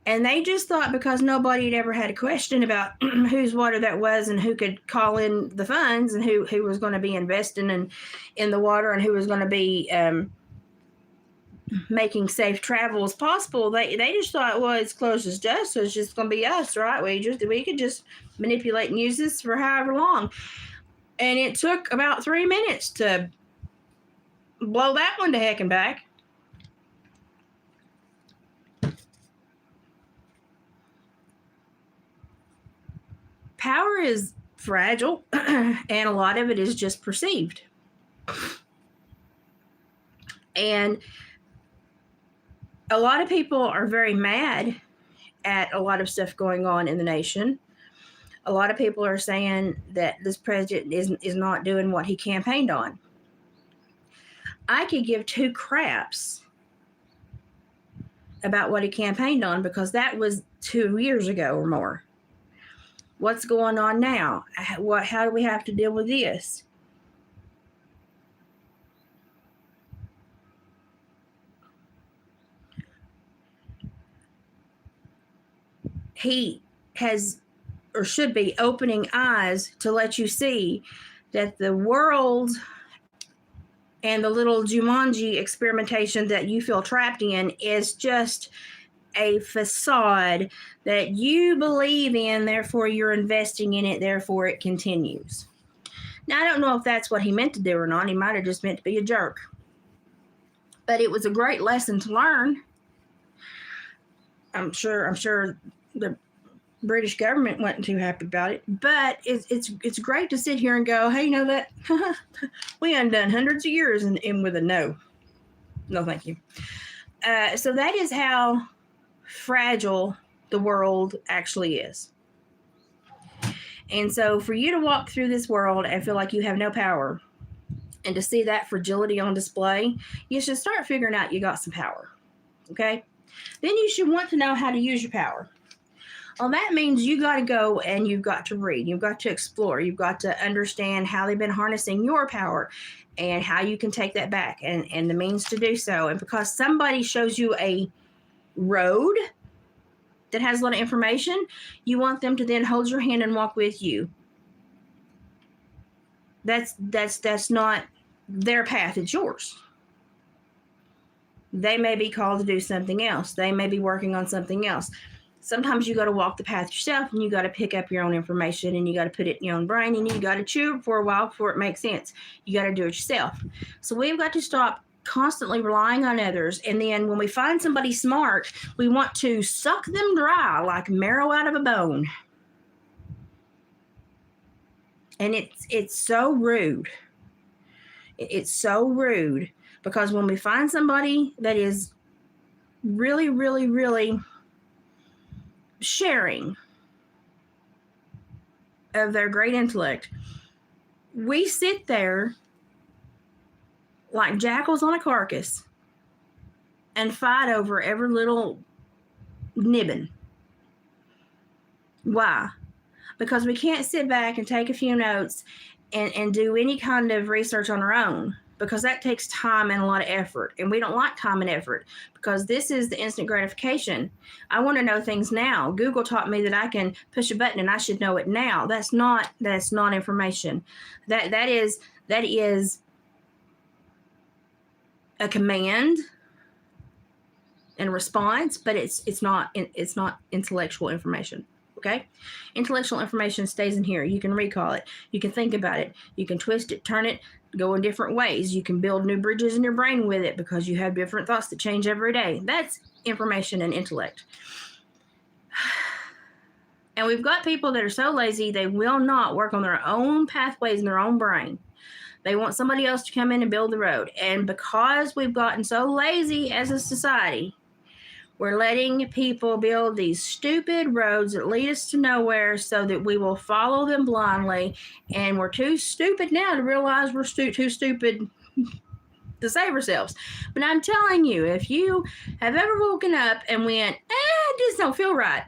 And they just thought because nobody had ever had a question about whose water that was and who could call in the funds and who was going to be investing in the water and who was going to be making safe travel as possible, they just thought, well, it's close as dust, so it's just going to be us, right? We could just manipulate and use this for however long. And it took about 3 minutes to blow that one to heck and back. Power is fragile, and a lot of it is just perceived. And a lot of people are very mad at a lot of stuff going on in the nation. A lot of people are saying that this president is not doing what he campaigned on. I could give 2 craps about what he campaigned on, because that was 2 years ago or more. What's going on now? How do we have to deal with this? He has, or should be, opening eyes to let you see that the world and the little Jumanji experimentation that you feel trapped in is just a facade that you believe in, therefore you're investing in it, therefore it continues. Now, I don't know if that's what he meant to do or not. He might have just meant to be a jerk. But it was a great lesson to learn. I'm sure the British government wasn't too happy about it, but it's great to sit here and go, hey, that we undone hundreds of years and with a no thank you. So that is how fragile the world actually is. And so for you to walk through this world and feel like you have no power, and to see that fragility on display, you should start figuring out you got some power. Okay? Then you should want to know how to use your power. Well, that means you got to go and you've got to read. You've got to explore. You've got to understand how they've been harnessing your power and how you can take that back and the means to do so. And because somebody shows you a road that has a lot of information, you want them to then hold your hand and walk with you. That's not their path, it's yours. They may be called to do something else. They may be working on something else. Sometimes you got to walk the path yourself, and you got to pick up your own information, and you got to put it in your own brain, and you got to chew it for a while before it makes sense. You got to do it yourself. So we've got to stop constantly relying on others. And then when we find somebody smart, we want to suck them dry like marrow out of a bone. And it's so rude. It's so rude, because when we find somebody that is really, really, really sharing of their great intellect, we sit there like jackals on a carcass and fight over every little nibbin. Why? Because we can't sit back and take a few notes and do any kind of research on our own, because that takes time and a lot of effort. And we don't like time and effort, because this is the instant gratification. I want to know things now. Google taught me that I can push a button and I should know it now. That's not information. That is a command and a response, but it's not intellectual information. Okay? Intellectual information stays in here. You can recall it. You can think about it. You can twist it, turn it, go in different ways. You can build new bridges in your brain with it, because you have different thoughts that change every day. That's information and intellect. And we've got people that are so lazy, they will not work on their own pathways in their own brain. They want somebody else to come in and build the road. And because we've gotten so lazy as a society, we're letting people build these stupid roads that lead us to nowhere, so that we will follow them blindly. And we're too stupid now to realize we're too stupid to save ourselves. But I'm telling you, if you have ever woken up and went, it just don't feel right,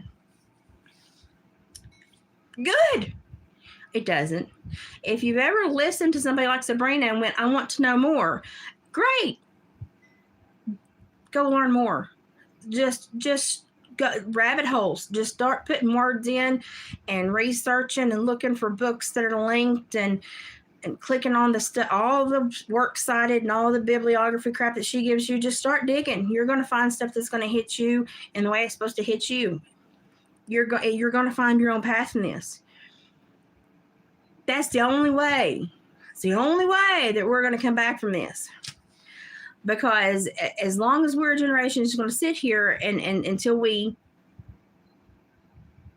good. It doesn't. If you've ever listened to somebody like Sabrina and went, I want to know more, great. Go learn more. Just go rabbit holes. Just start putting words in and researching and looking for books that are linked and clicking on the stuff, all the works cited and all the bibliography crap that she gives you. Just start digging. You're going to find stuff that's going to hit you in the way it's supposed to hit you. You're going to find your own path in this. That's the only way. It's the only way that we're going to come back from this. Because as long as we're a generation that's going to sit here and until we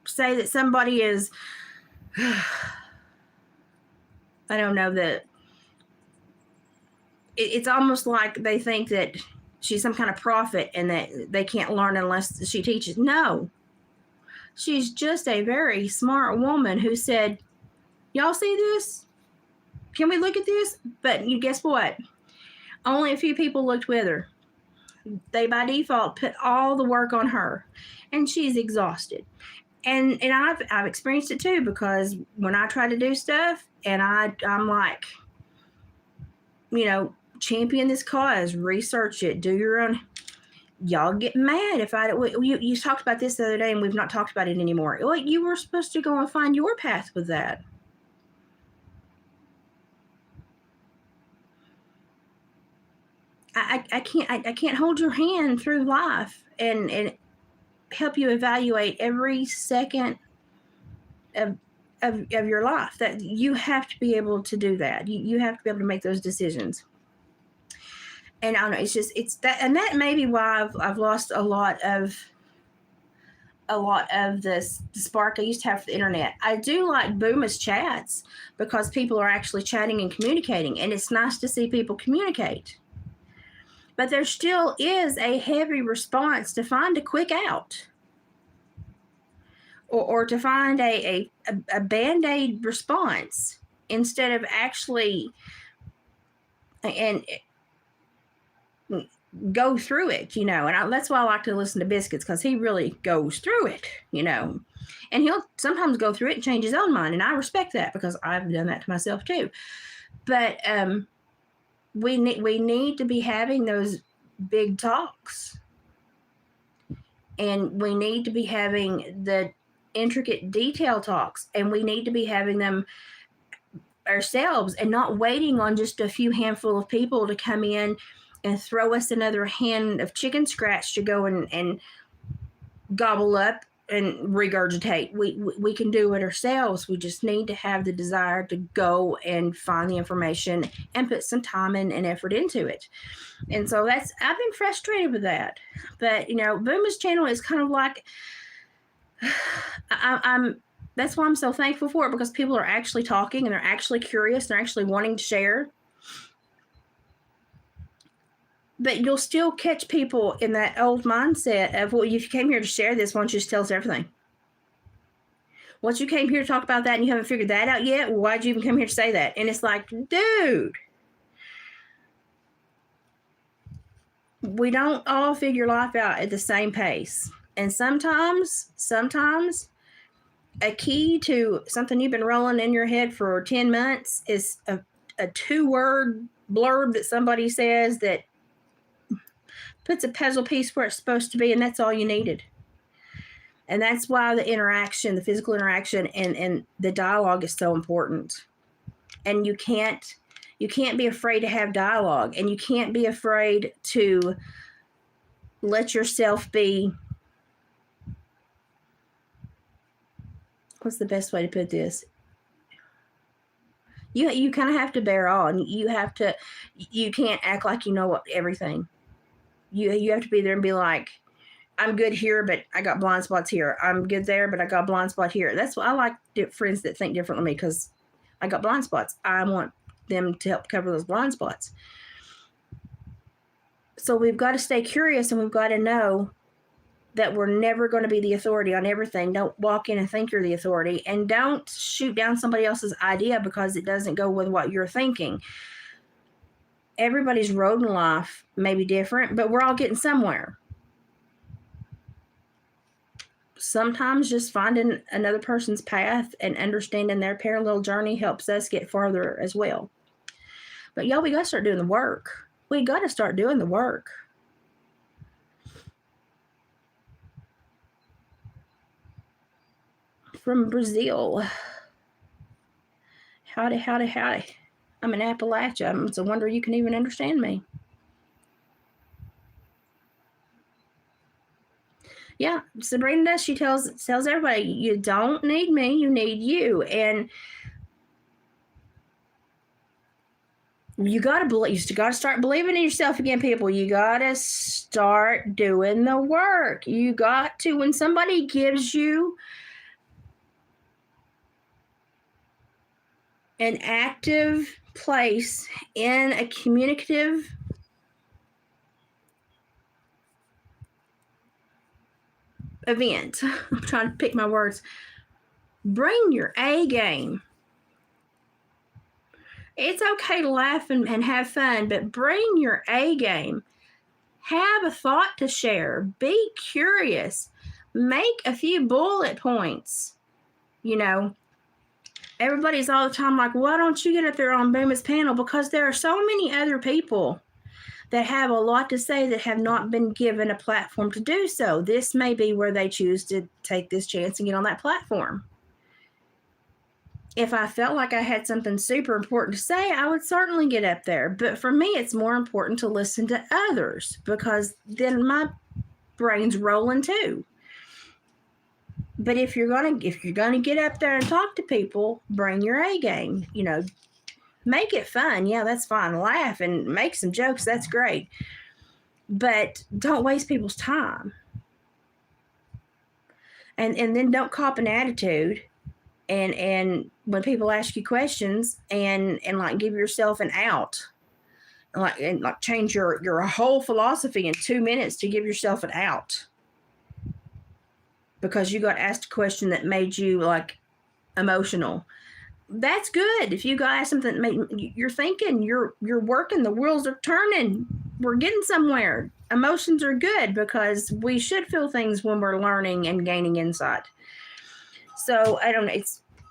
say that somebody is, I don't know, that it's almost like they think that she's some kind of prophet and that they can't learn unless she teaches. No. She's just a very smart woman who said, y'all see this? Can we look at this? But you guess what? Only a few people looked with her. They, by default, put all the work on her. And she's exhausted. And I've experienced it too, because when I try to do stuff and I'm like, champion this cause, research it, do your own. Y'all get mad if you talked about this the other day and we've not talked about it anymore. Well, you were supposed to go and find your path with that. I can't hold your hand through life and help you evaluate every second of your life. That you have to be able to do that. You have to be able to make those decisions. And I don't know, it's that, and that may be why I've lost a lot of the spark I used to have for the internet. I do like Booma's chats because people are actually chatting and communicating, and it's nice to see people communicate. But there still is a heavy response to find a quick out, or to find a Band-Aid response instead of actually and go through it, and that's why I like to listen to Biscuits, because he really goes through it, and he'll sometimes go through it and change his own mind, and I respect that because I've done that to myself too. But we need to be having those big talks, and we need to be having the intricate detail talks, and we need to be having them ourselves and not waiting on just a few handful of people to come in and throw us another hand of chicken scratch to go and gobble up and regurgitate. We can do it ourselves. We just need to have the desire to go and find the information and put some time and effort into it. And so I've been frustrated with that. But Booma's channel is kind of like I'm that's why I'm so thankful for it, because people are actually talking and they're actually curious, they're actually wanting to share. But you'll still catch people in that old mindset of, well, if you came here to share this, why don't you just tell us everything? Once you came here to talk about that and you haven't figured that out yet, why'd you even come here to say that? And it's like, dude, we don't all figure life out at the same pace. And sometimes a key to something you've been rolling in your head for 10 months is a 2-word blurb that somebody says that puts a puzzle piece where it's supposed to be, and that's all you needed. And that's why the interaction, the physical interaction, and the dialogue is so important. And you can't be afraid to have dialogue, and you can't be afraid to let yourself be, what's the best way to put this? You kind of have to bear on. You can't act like you know everything. You have to be there and be like, I'm good here, but I got blind spots here. I'm good there, but I got a blind spot here. That's why I like friends that think differently than me, because I got blind spots. I want them to help cover those blind spots. So we've got to stay curious, and we've got to know that we're never going to be the authority on everything. Don't walk in and think you're the authority, and don't shoot down somebody else's idea because it doesn't go with what you're thinking. Everybody's road in life may be different, but we're all getting somewhere. Sometimes just finding another person's path and understanding their parallel journey helps us get farther as well. But y'all, we got to start doing the work. We got to start doing the work. From Brazil. Howdy, howdy, howdy. I'm in Appalachia. It's a wonder you can even understand me. Yeah, Sabrina does. She tells everybody, you don't need me, you need you. And you got to start believing in yourself again, people. You got to start doing the work. You got to, when somebody gives you an active place in a communicative event, I'm trying to pick my words, bring your A game. It's okay to laugh and have fun, but bring your A game. Have a thought to share. Be curious. Make a few bullet points. Everybody's all the time like, why don't you get up there on Booma's panel? Because there are so many other people that have a lot to say that have not been given a platform to do so. This may be where they choose to take this chance and get on that platform. If I felt like I had something super important to say, I would certainly get up there. But for me, it's more important to listen to others, because then my brain's rolling too. But if you're gonna get up there and talk to people, bring your A game. Make it fun. Yeah, that's fine. Laugh and make some jokes. That's great. But don't waste people's time. And then don't cop an attitude. And when people ask you questions and like give yourself an out, and change your whole philosophy in 2 minutes to give yourself an out because you got asked a question that made you like emotional. That's good. If you got asked something that made you're thinking, you're working, the wheels are turning, we're getting somewhere. Emotions are good because we should feel things when we're learning and gaining insight. So I don't know.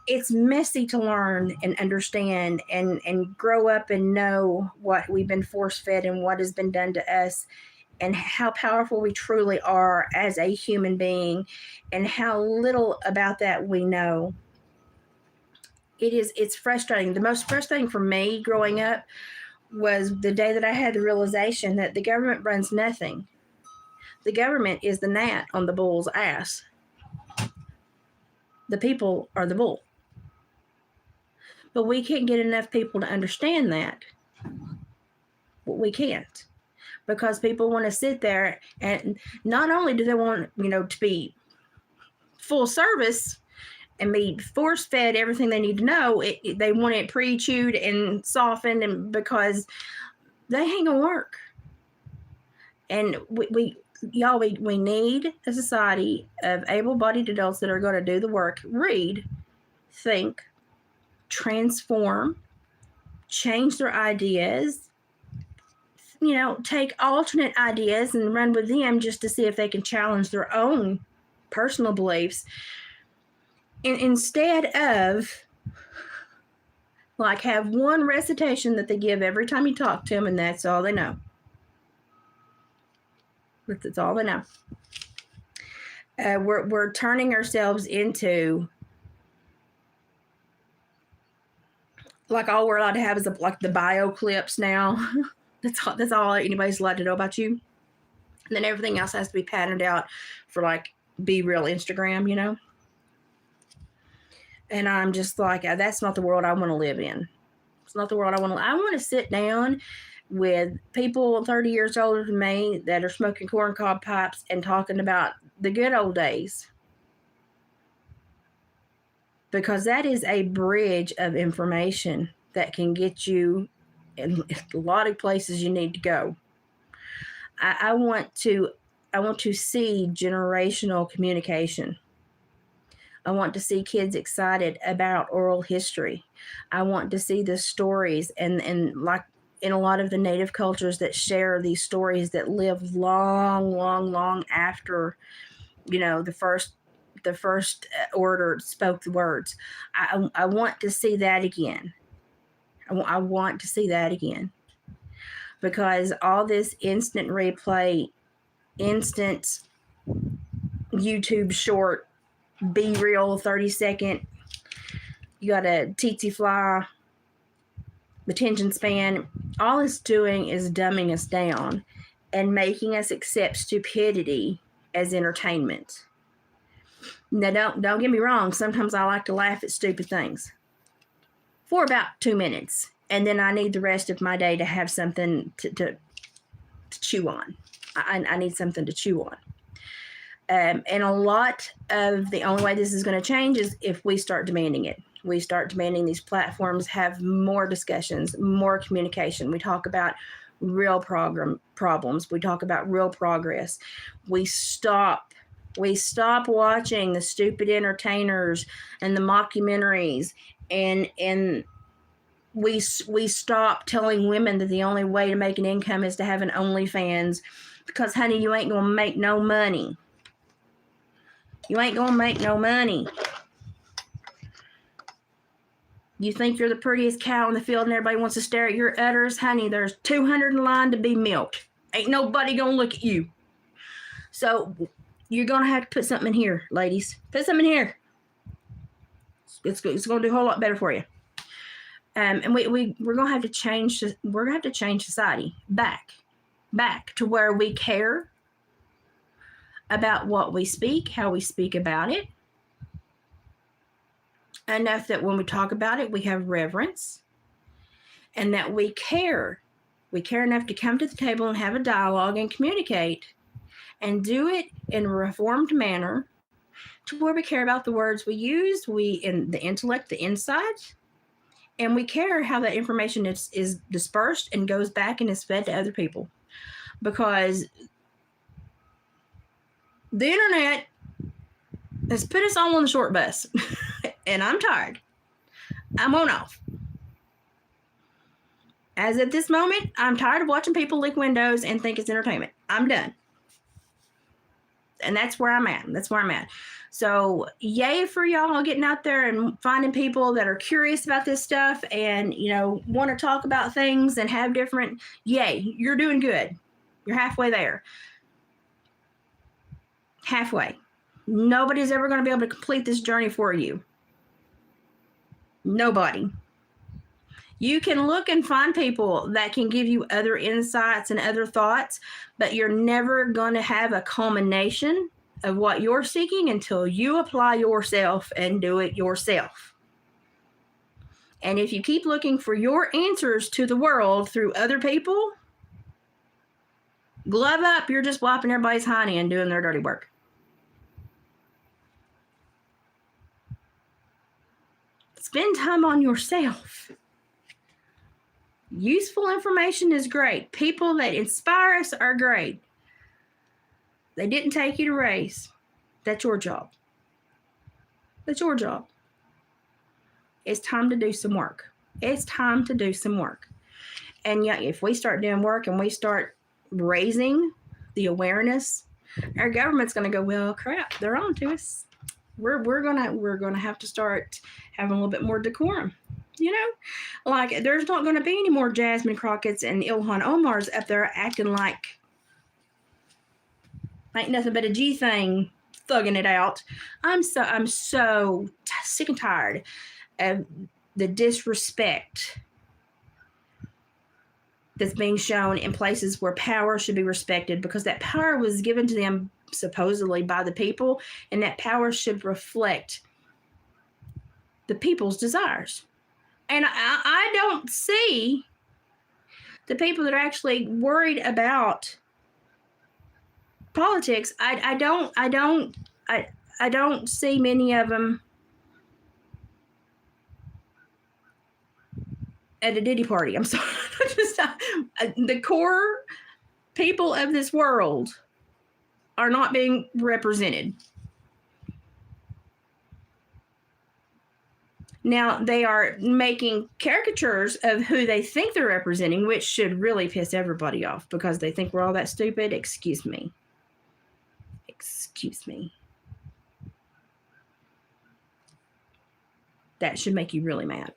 It's messy to learn and understand and grow up and know what we've been force fed and what has been done to us and how powerful we truly are as a human being and how little about that we know. It's frustrating. The most frustrating for me growing up was the day that I had the realization that the government runs nothing. The government is the gnat on the bull's ass. The people are the bull. But we can't get enough people to understand that. We can't. Because people want to sit there, and not only do they want, to be full service and be force fed everything they need to know, they want it pre-chewed and softened, and because they ain't gonna work. And we need a society of able-bodied adults that are going to do the work, read, think, transform, change their ideas, take alternate ideas and run with them just to see if they can challenge their own personal beliefs. And instead of have one recitation that they give every time you talk to them, and that's all they know. That's all they know. We're turning ourselves into all we're allowed to have is the bio clips now. That's all anybody's allowed to know about you. And then everything else has to be patterned out for be real Instagram, And I'm just that's not the world I want to live in. It's not the world I want to sit down with people 30 years older than me that are smoking corncob pipes and talking about the good old days. Because that is a bridge of information that can get you in a lot of places you need to go. I want to see generational communication. I want to see kids excited about oral history. I want to see the stories and in a lot of the native cultures that share these stories that live long, long, long after, the first orator spoke the words. I want to see that again. I want to see that again. Because all this instant replay, instant YouTube short, be real 30-second, you got a tsetse fly attention span, all it's doing is dumbing us down and making us accept stupidity as entertainment. Now, don't get me wrong. Sometimes I like to laugh at stupid things for about 2 minutes, and then I need the rest of my day to have something to chew on. I need something to chew on. And a lot of the only way this is going to change is if we start demanding it. We start demanding these platforms have more discussions, more communication. We talk about real problems. We talk about real progress. We stop watching the stupid entertainers and the mockumentaries, and we stop telling women that the only way to make an income is to have an OnlyFans, because honey, you ain't gonna make no money. You ain't gonna make no money. You think you're the prettiest cow in the field and everybody wants to stare at your udders? Honey, there's 200 in line to be milked. Ain't nobody gonna look at you. So you're gonna have to put something in here, ladies. Put something in here. It's gonna do a whole lot better for you. And we're gonna have to change. We're gonna have to change society back to where we care about what we speak, how we speak about it, enough that when we talk about it, we have reverence, and that we care. We care enough to come to the table and have a dialogue and communicate, and do it in a reformed manner to where we care about the words we use, in the intellect, the insight, and we care how that information is dispersed and goes back and is fed to other people. Because the internet has put us all on the short bus, and I'm tired. I'm on off. As at this moment, I'm tired of watching people lick windows and think it's entertainment. I'm done. And that's where I'm at. So yay for y'all getting out there and finding people that are curious about this stuff and, want to talk about things and have different, yay, you're doing good. You're halfway there. Halfway. Nobody's ever going to be able to complete this journey for you. Nobody. You can look and find people that can give you other insights and other thoughts, but you're never going to have a culmination of what you're seeking until you apply yourself and do it yourself. And if you keep looking for your answers to the world through other people, glove up, you're just wiping everybody's honey and doing their dirty work. Spend time on yourself. Useful information is great. People that inspire us are great. They didn't take you to race. That's your job. That's your job. It's time to do some work. It's time to do some work. And yeah, if we start doing work and we start raising the awareness, our government's going to go, well, crap, they're on to us. We're gonna have to start having a little bit more decorum. You know, like there's not going to be any more Jasmine Crockett's and Ilhan Omar's up there acting like ain't nothing but a G thing, thugging it out. I'm so sick and tired of the disrespect that's being shown in places where power should be respected, because that power was given to them supposedly by the people, and that power should reflect the people's desires. And I don't see the people that are actually worried about politics. I don't see many of them at a Diddy party. I'm sorry. The core people of this world are not being represented. Now, they are making caricatures of who they think they're representing, which should really piss everybody off because they think we're all that stupid. Excuse me. Excuse me. That should make you really mad.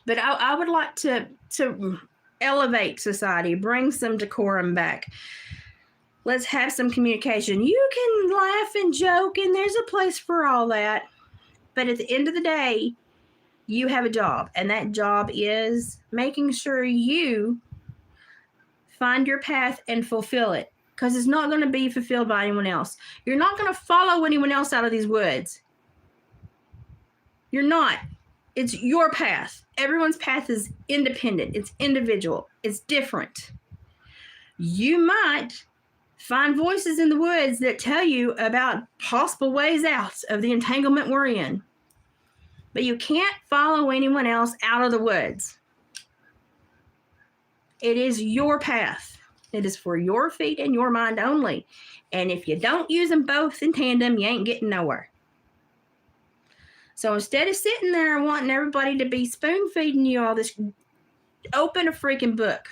But I would like to elevate society, bring some decorum back. Let's have some communication. You can laugh and joke, and there's a place for all that. But at the end of the day, you have a job, and that job is making sure you find your path and fulfill it, because it's not going to be fulfilled by anyone else. You're not going to follow anyone else out of these woods. You're not. It's your path. Everyone's path is independent. It's individual. It's different. You might find voices in the woods that tell you about possible ways out of the entanglement we're in. But you can't follow anyone else out of the woods. It is your path. It is for your feet and your mind only. And if you don't use them both in tandem, you ain't getting nowhere. So instead of sitting there and wanting everybody to be spoon feeding you all this, open a freaking book.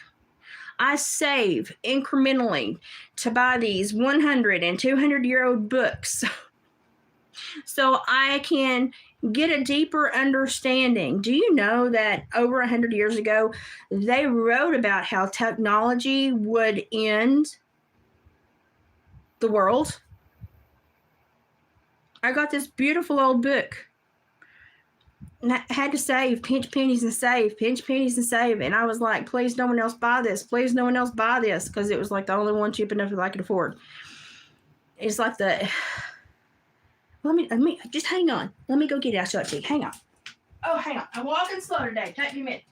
I save incrementally to buy these 100 and 200-year-old books so I can get a deeper understanding. Do you know that over 100 years ago, they wrote about how technology would end the world? I got this beautiful old book. And I had to save, pinch pennies and save, pinch pennies and save. And I was like, please no one else buy this. Please no one else buy this. Because it was like the only one cheap enough that I could afford. It's like the, let me, just hang on. Let me go get it. I'll show it to you. Hang on. Oh, hang on. I'm walking slow today. Take me a minute.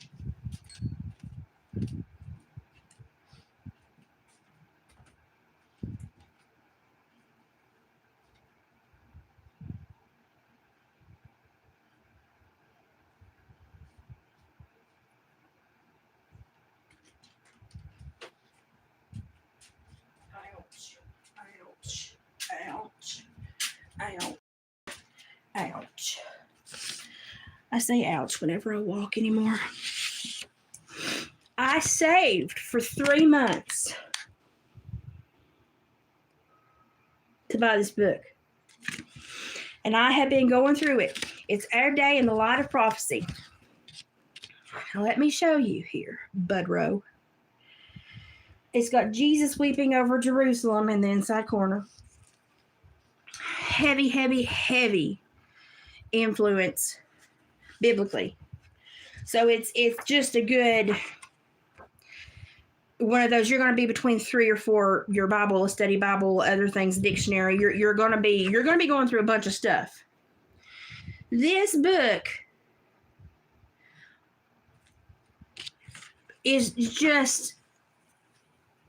Ouch. I say ouch whenever I walk anymore. I saved for 3 months to buy this book. And I have been going through it. It's Our Day in the Light of Prophecy. Now let me show you here, Budrow. It's got Jesus weeping over Jerusalem in the inside corner. Heavy influence biblically. So it's just a good one of those. You're going to be between 3 or 4, your Bible, a study Bible, other things, dictionary. You're going to be going through a bunch of stuff. This book is just,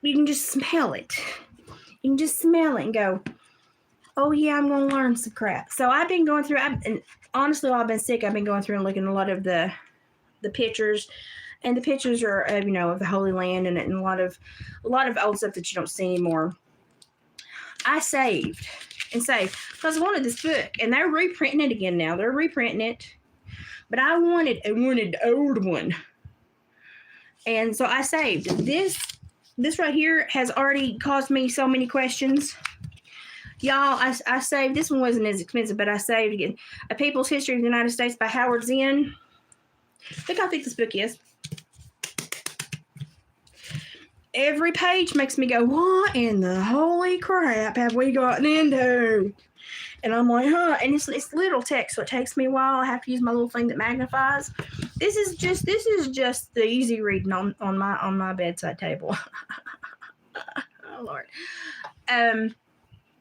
you can just smell it. You can just smell it and go, oh yeah, I'm going to learn some crap. So I've been going through, and honestly, while I've been sick, I've been going through and looking at a lot of the pictures, and the pictures are of, of the Holy Land and a lot of old stuff that you don't see anymore. I saved because I wanted this book, and they're reprinting it again now. They're reprinting it, but I wanted the old one, and so I saved this. This right here has already caused me so many questions. Y'all, I saved, this one wasn't as expensive, but I saved again, A People's History of the United States by Howard Zinn. Look how thick this book is. Every page makes me go, what in the holy crap have we gotten into? And I'm like, huh? And it's little text, so it takes me a while. I have to use my little thing that magnifies. This is just the easy reading on my bedside table. Oh Lord.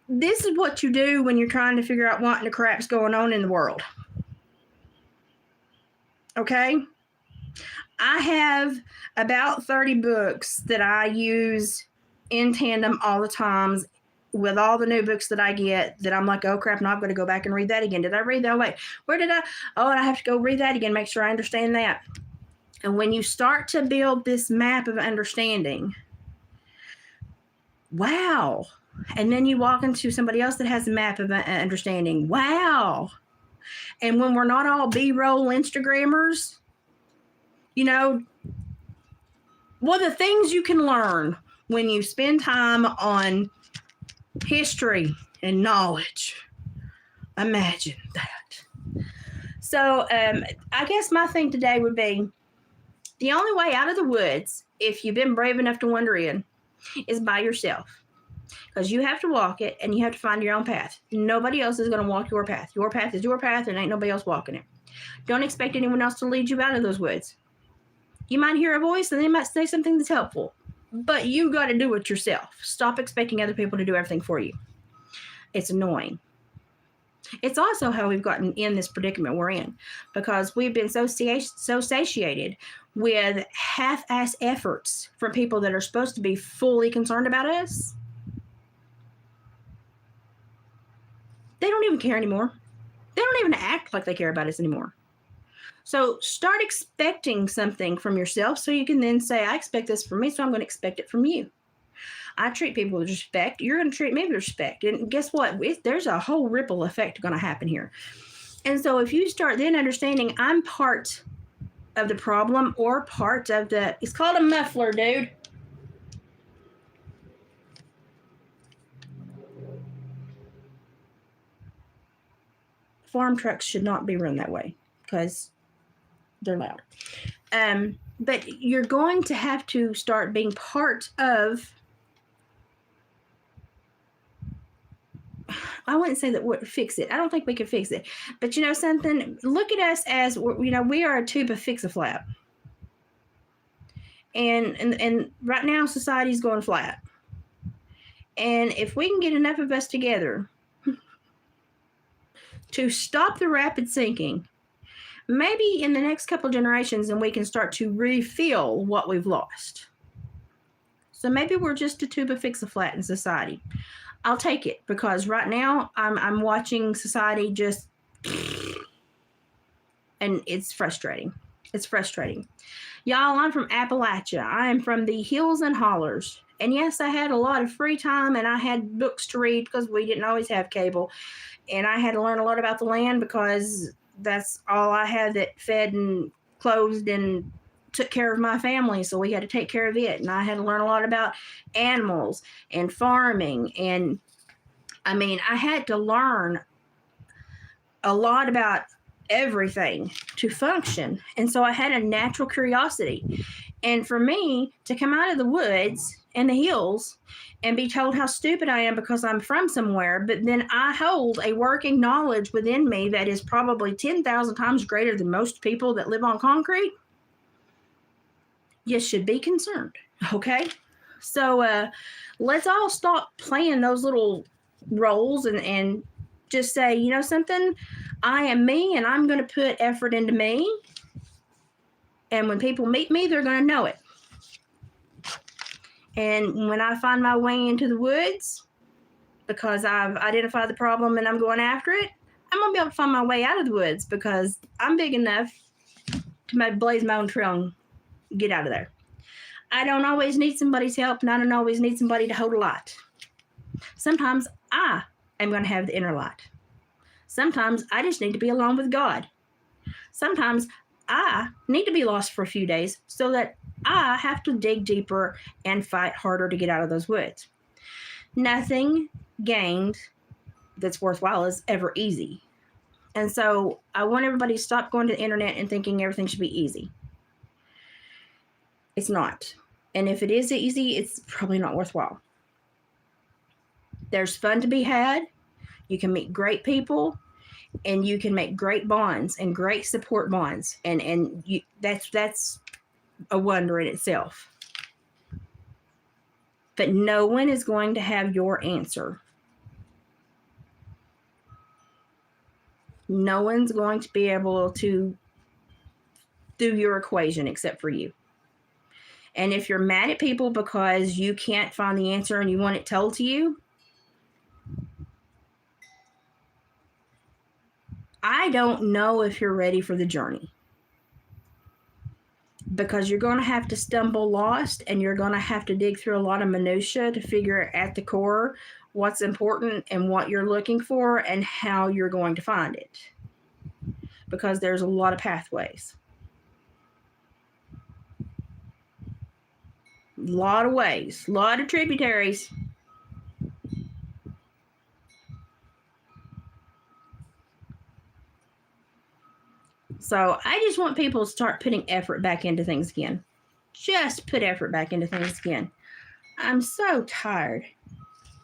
This is what you do when you're trying to figure out what in the crap's going on in the world. Okay? I have about 30 books that I use in tandem all the times with all the new books that I get that I'm like, oh crap, now I've got to go back and read that again. Did I read that? Wait, where did I? Oh, and I have to go read that again, make sure I understand that. And when you start to build this map of understanding, wow. And then you walk into somebody else that has a map of understanding, wow. And when we're not all B-roll Instagrammers, the things you can learn when you spend time on history and knowledge. Imagine that. So I guess my thing today would be the only way out of the woods, if you've been brave enough to wander in, is by yourself. Because you have to walk it and you have to find your own path. Nobody else is going to walk your path. Your path is your path and ain't nobody else walking it. Don't expect anyone else to lead you out of those woods. You might hear a voice and they might say something that's helpful, but you got to do it yourself. Stop expecting other people to do everything for you. It's annoying. It's also how we've gotten in this predicament we're in, because we've been so satiated with half-ass efforts from people that are supposed to be fully concerned about us. They don't even care anymore. They don't even act like they care about us anymore. So start expecting something from yourself so you can then say, I expect this from me, so I'm going to expect it from you. I treat people with respect. You're going to treat me with respect. And guess what? There's a whole ripple effect going to happen here. And so if you start then understanding I'm part of the problem or part of it's called a muffler, dude. Farm trucks should not be run that way because they're loud. But you're going to have to start being part of, I wouldn't say that we'll fix it. I don't think we can fix it. But something, look at us as, we are a tube of Fix-A-Flap. And right now society's going flat. And if we can get enough of us together to stop the rapid sinking, maybe in the next couple of generations, and we can start to refill what we've lost. So maybe we're just a tube of Fix-A-Flat in society. I'll take it, because right now I'm watching society just, and it's frustrating. It's frustrating. Y'all, I'm from Appalachia. I am from the hills and hollers. And yes, I had a lot of free time and I had books to read because we didn't always have cable. And I had to learn a lot about the land because that's all I had that fed and clothed and took care of my family. So we had to take care of it. And I had to learn a lot about animals and farming. And I mean, I had to learn a lot about everything to function. And so I had a natural curiosity. And for me to come out of the woods and the hills and be told how stupid I am because I'm from somewhere, but then I hold a working knowledge within me that is probably 10,000 times greater than most people that live on concrete. you should be concerned. Okay? So let's all stop playing those little roles and just say, you know something, I am me and I'm going to put effort into me. And when people meet me, they're going to know it. And when I find my way into the woods, because I've identified the problem and I'm going after it, I'm going to be able to find my way out of the woods because I'm big enough to maybe blaze my own trail and get out of there. I don't always need somebody's help, and I don't always need somebody to hold a light. Sometimes I am going to have the inner light. Sometimes I just need to be alone with God. Sometimes I need to be lost for a few days so that I have to dig deeper and fight harder to get out of those woods. Nothing gained that's worthwhile is ever easy. And so I want everybody to stop going to the internet and thinking everything should be easy. It's not. And if it is easy, it's probably not worthwhile. There's fun to be had. You can meet great people, and you can make great bonds and great support bonds. And that's a wonder in itself. But no one is going to have your answer. No one's going to be able to do your equation except for you. And if you're mad at people because you can't find the answer and you want it told to you, I don't know if you're ready for the journey. Because you're going to have to stumble lost, and you're going to have to dig through a lot of minutia to figure at the core what's important and what you're looking for and how you're going to find it. Because there's a lot of pathways. A lot of ways. A lot of tributaries. So I just want people to start putting effort back into things again. Just put effort back into things again. I'm so tired.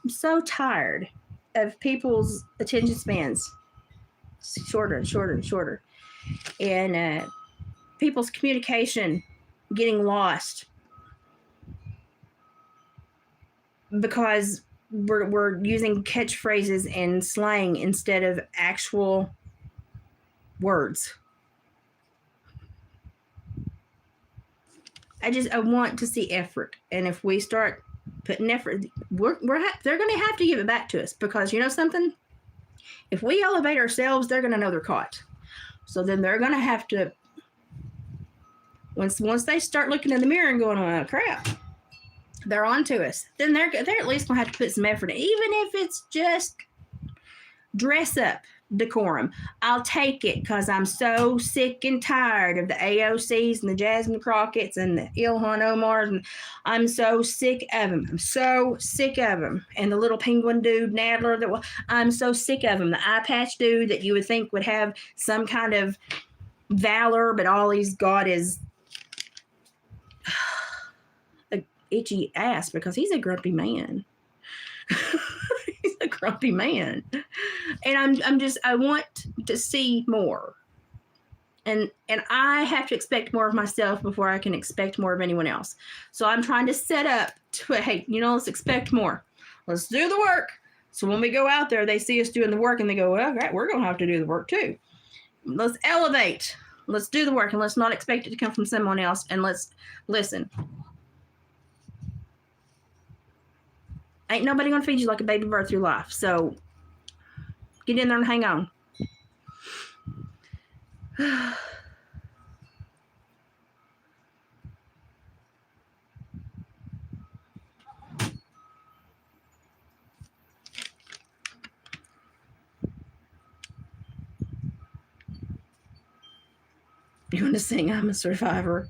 I'm so tired of people's attention spans shorter and shorter and shorter. And people's communication getting lost because we're using catchphrases and slang instead of actual words. I want to see effort. And if we start putting effort, they're going to have to give it back to us, because you know something? If we elevate ourselves, they're going to know they're caught. So then they're going to have to, once they start looking in the mirror and going, oh, crap, they're on to us, then they're at least going to have to put some effort in, even if it's just dress up decorum. I'll take it, because I'm so sick and tired of the AOCs and the Jasmine Crockett's and the Ilhan Omars, and I'm so sick of them. I'm so sick of them. And the little penguin dude, Nadler, I'm so sick of him. The eye patch dude that you would think would have some kind of valor, but all he's got is a itchy ass, because he's a grumpy man. He's a grumpy man. And I want to see more. And I have to expect more of myself before I can expect more of anyone else. So I'm trying to set up to, hey, let's expect more. Let's do the work. So when we go out there, they see us doing the work and they go, well, right, we're going to have to do the work too. Let's elevate. Let's do the work, and let's not expect it to come from someone else. And let's listen. Ain't nobody going to feed you like a baby bird through life. So get in there and hang on. You want to sing I'm a Survivor?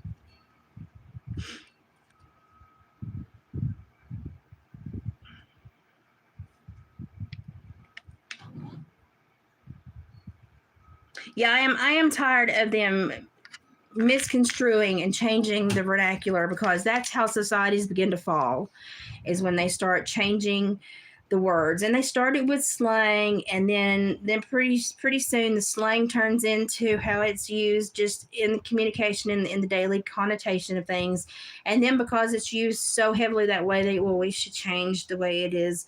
Yeah, I am tired of them misconstruing and changing the vernacular, because that's how societies begin to fall, is when they start changing the words. And they started with slang, and then pretty soon the slang turns into how it's used just in communication in the daily connotation of things. And then because it's used so heavily that way, we should change the way it is,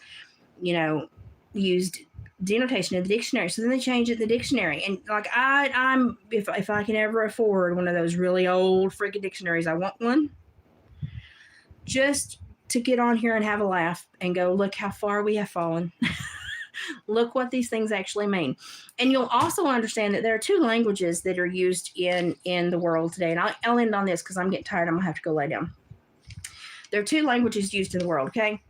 used denotation in the dictionary. So then they change it in the dictionary. And like I'm if I can ever afford one of those really old freaking dictionaries, I want one. Just to get on here and have a laugh and go, look how far we have fallen. Look what these things actually mean. And you'll also understand that there are two languages that are used in the world today. And I'll end on this because I'm getting tired. I'm going to have to go lay down. There are two languages used in the world, okay?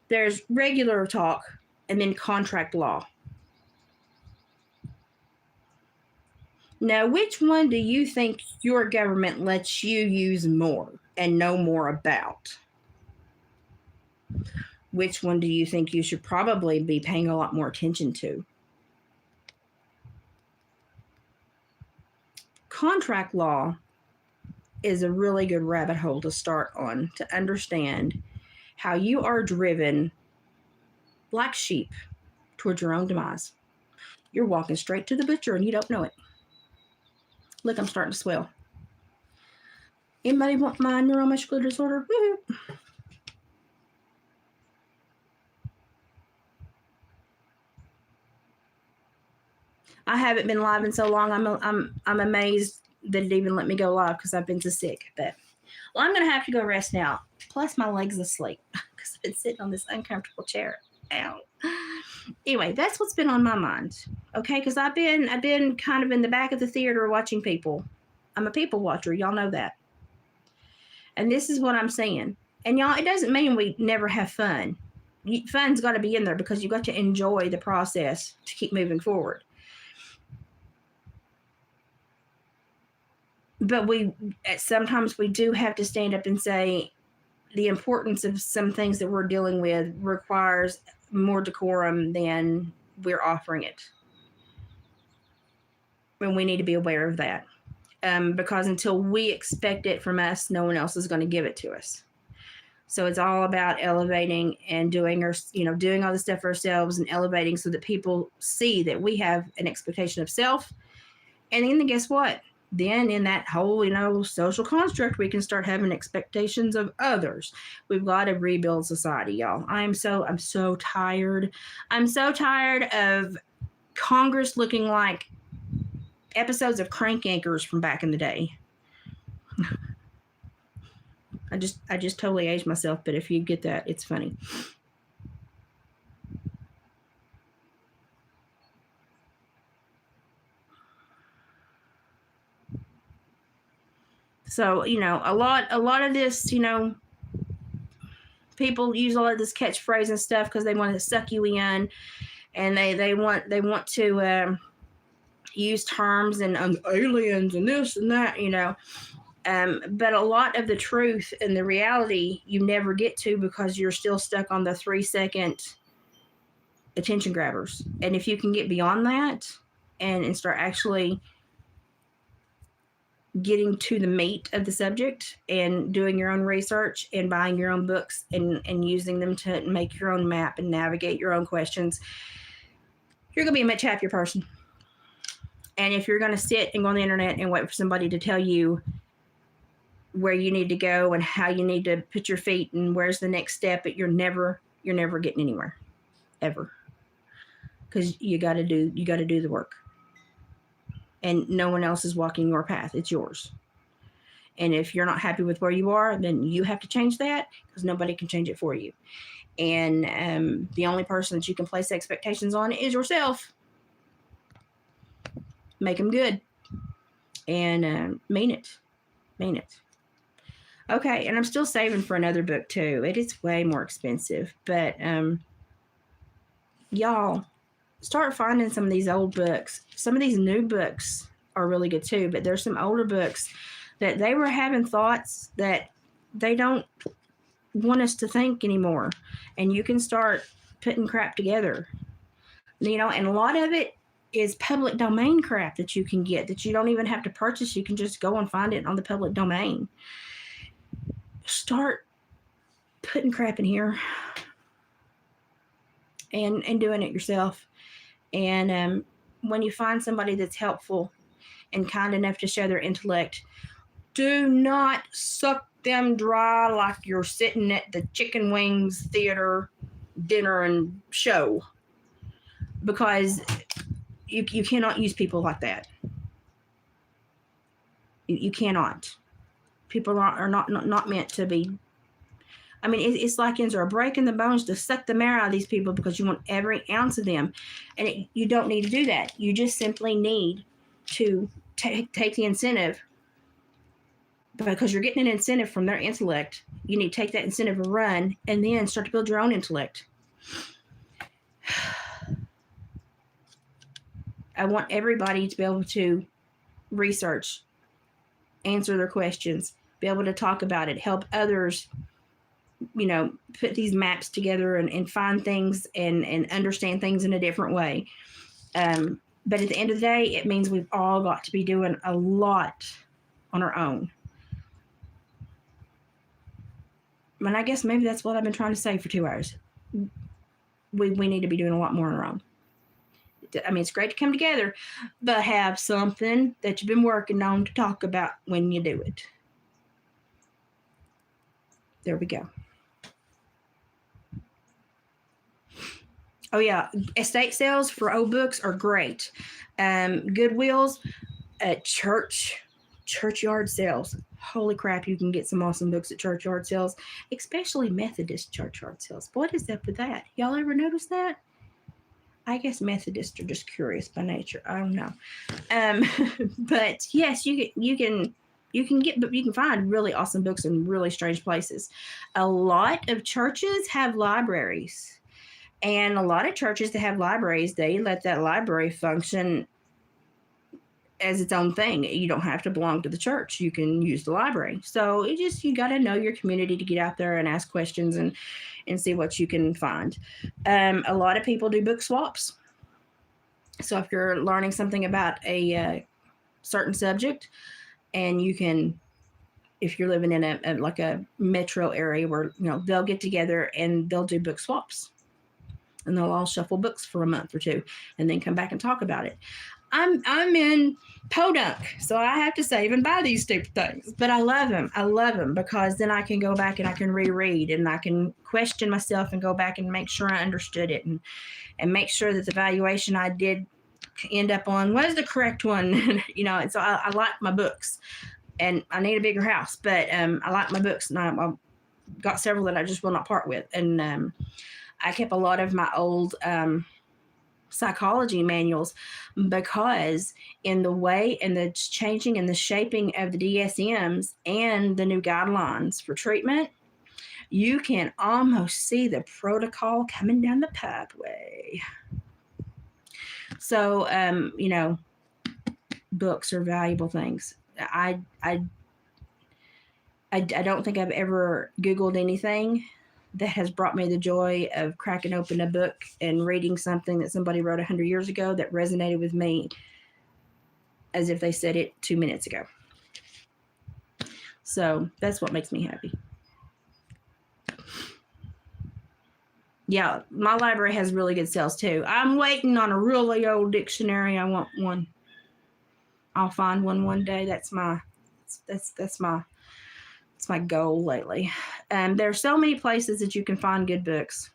There's regular talk and then contract law. Now, which one do you think your government lets you use more and know more about? Which one do you think you should probably be paying a lot more attention to? Contract law is a really good rabbit hole to start on to understand how you are driven like sheep towards your own demise. You're walking straight to the butcher and you don't know it. Look, I'm starting to swell. Anybody want my neuromuscular disorder? Woo-hoo. I haven't been live in so long. I'm amazed that it even let me go live because I've been so sick. But I'm gonna have to go rest now. Plus my legs asleep because I've been sitting on this uncomfortable chair. Ow. Anyway, that's what's been on my mind. Okay, because I've been kind of in the back of the theater watching people. I'm a people watcher. Y'all know that. And this is what I'm saying. And y'all, it doesn't mean we never have fun. Fun's got to be in there because you got to enjoy the process to keep moving forward. But sometimes we do have to stand up and say the importance of some things that we're dealing with requires more decorum than we're offering it. And we need to be aware of that. Because until we expect it from us, no one else is going to give it to us. So it's all about elevating and doing all the stuff ourselves and elevating so that people see that we have an expectation of self. And then guess what? Then in that whole, social construct, we can start having expectations of others. We've got to rebuild society, y'all. I'm so tired. I'm so tired of Congress looking like episodes of Crank Anchors from back in the day. I just totally aged myself, but if you get that, it's funny. So, a lot of this, people use a lot of this catchphrase and stuff because they want to suck you in, and they want to use terms and aliens and this and that, but a lot of the truth and the reality you never get to because you're still stuck on the 3-second attention grabbers. And if you can get beyond that and start actually getting to the meat of the subject and doing your own research and buying your own books and using them to make your own map and navigate your own questions, you're going to be a much happier person. And if you're going to sit and go on the internet and wait for somebody to tell you where you need to go and how you need to put your feet and where's the next step, you're never getting anywhere, ever. Because you got to do the work. And no one else is walking your path. It's yours. And if you're not happy with where you are, then you have to change that because nobody can change it for you. And the only person that you can place expectations on is yourself. Make them good. And mean it. Mean it. Okay, and I'm still saving for another book too. It is way more expensive. But y'all, start finding some of these old books. Some of these new books are really good too, but there's some older books that they were having thoughts that they don't want us to think anymore. And you can start putting crap together. And a lot of it is public domain crap that you can get that you don't even have to purchase. You can just go and find it on the public domain. Start putting crap in here. and doing it yourself. And when you find somebody that's helpful and kind enough to share their intellect, do not suck them dry like you're sitting at the chicken wings theater dinner and show, because you cannot use people like that. You cannot. People are not meant to be. I mean, it's like ends are breaking the bones to suck the marrow out of these people because you want every ounce of them. And you don't need to do that. You just simply need to take the incentive, because you're getting an incentive from their intellect. You need to take that incentive and run, and then start to build your own intellect. I want everybody to be able to research, answer their questions, be able to talk about it, help others, put these maps together and find things and understand things in a different way. But at the end of the day, it means we've all got to be doing a lot on our own. And I guess maybe that's what I've been trying to say for 2 hours. We need to be doing a lot more on our own. I mean, it's great to come together, but have something that you've been working on to talk about when you do it. There we go. Oh, yeah. Estate sales for old books are great. Goodwills, churchyard sales. Holy crap, you can get some awesome books at churchyard sales, especially Methodist churchyard sales. What is up with that? Y'all ever notice that? I guess Methodists are just curious by nature. I don't know. But yes, you can find really awesome books in really strange places. A lot of churches have libraries. And a lot of churches that have libraries, they let that library function as its own thing. You don't have to belong to the church. You can use the library. So you got to know your community to get out there and ask questions and see what you can find. A lot of people do book swaps. So if you're learning something about a certain subject, and you can, if you're living in a metro area where, they'll get together and they'll do book swaps. And they'll all shuffle books for a month or two and then come back and talk about it. I'm in Podunk, so I have to save and buy these stupid things. But I love them. I love them because then I can go back and I can reread and I can question myself and go back and make sure I understood it and make sure that the valuation I did end up on was the correct one. And so I like my books, and I need a bigger house, but I like my books, and I've got several that I just will not part with. And I kept a lot of my old psychology manuals, because in the way and the changing and the shaping of the DSMs and the new guidelines for treatment, you can almost see the protocol coming down the pathway. So, books are valuable things. I don't think I've ever Googled anything that has brought me the joy of cracking open a book and reading something that somebody wrote 100 years ago that resonated with me as if they said it 2 minutes ago. So that's what makes me happy. Yeah, my library has really good sales too. I'm waiting on a really old dictionary. I want one. I'll find one day. That's my goal lately. There are so many places that you can find good books.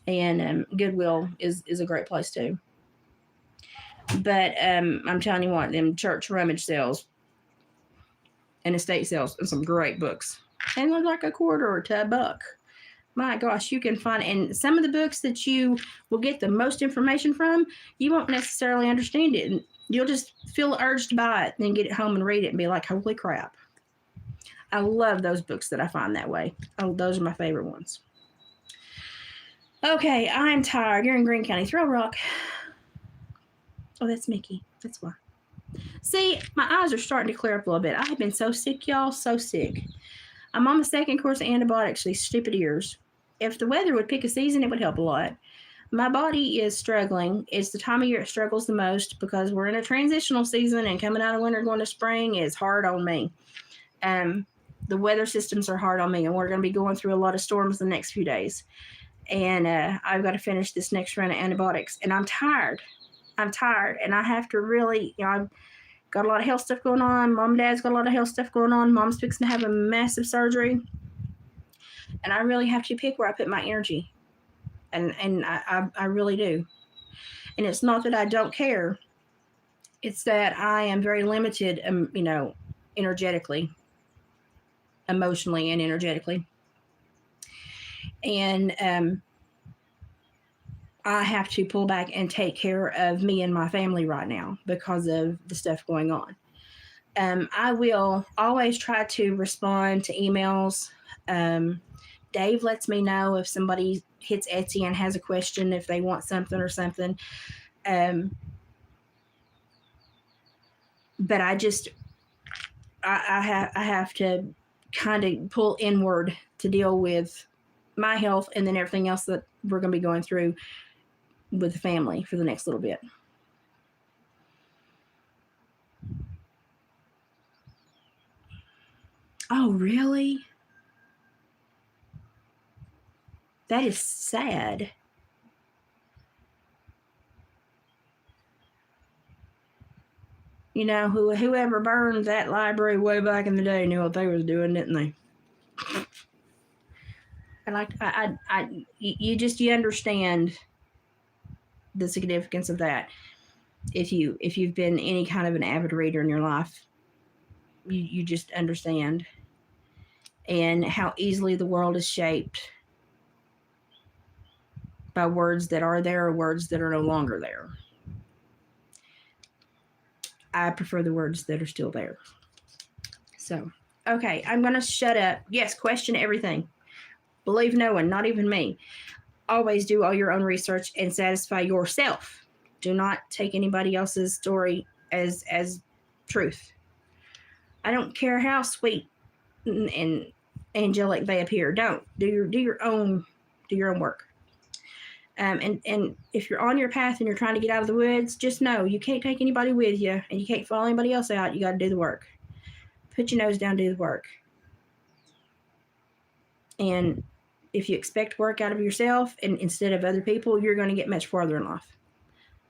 And Goodwill is a great place too. But I'm telling you what, them church rummage sales and estate sales and some great books. And they're like $0.25 or $1. My gosh, you can find, and some of the books that you will get the most information from, you won't necessarily understand it. And you'll just feel urged to buy it, then get it home and read it and be like, holy crap. I love those books that I find that way. Oh, those are my favorite ones. Okay, I'm tired. You're in Greene County. Throw Rock. Oh, that's Mickey. That's why. See, my eyes are starting to clear up a little bit. I have been so sick, y'all. So sick. I'm on the second course of antibiotics, these stupid ears. If the weather would pick a season, it would help a lot. My body is struggling. It's the time of year it struggles the most because we're in a transitional season, and coming out of winter going to spring is hard on me. the weather systems are hard on me, and we're going to be going through a lot of storms the next few days. And I've got to finish this next round of antibiotics, and I'm tired. And I have to really, I've got a lot of health stuff going on. Mom and Dad's got a lot of health stuff going on. Mom's fixing to have a massive surgery, and I really have to pick where I put my energy, and I really do. And it's not that I don't care. It's that I am very limited, energetically, emotionally, and energetically. And I have to pull back and take care of me and my family right now because of the stuff going on. I will always try to respond to emails. Dave lets me know if somebody hits Etsy and has a question, if they want something or something. But I have to kind of pull inward to deal with my health and then everything else that we're going to be going through with the family for the next little bit. Oh, really? That is sad. Whoever burned that library way back in the day knew what they was doing, didn't they? And you understand the significance of that. If you've been any kind of an avid reader in your life, you just understand, and how easily the world is shaped by words that are there or words that are no longer there. I prefer the words that are still there. So, okay, I'm going to shut up. Yes, question everything. Believe no one, not even me. Always do all your own research and satisfy yourself. Do not take anybody else's story as truth. I don't care how sweet and angelic they appear. Don't do your own work. And if you're on your path and you're trying to get out of the woods, just know you can't take anybody with you, and you can't follow anybody else out. You got to do the work. Put your nose down, do the work. And if you expect work out of yourself and instead of other people, you're going to get much farther in life.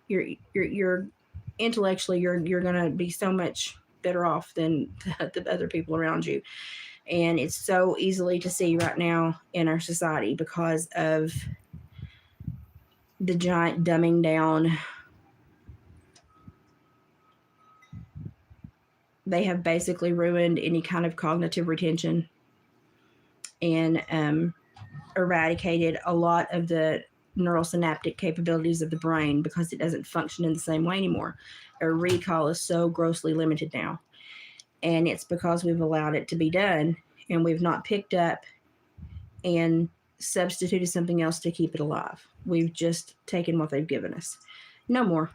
You're intellectually, you're going to be so much better off than the other people around you. And it's so easily to see right now in our society because of the giant dumbing down. They have basically ruined any kind of cognitive retention and eradicated a lot of the neurosynaptic capabilities of the brain because it doesn't function in the same way anymore. Our recall is so grossly limited now. And it's because we've allowed it to be done, and we've not picked up and substituted something else to keep it alive. We've just taken what they've given us. No more.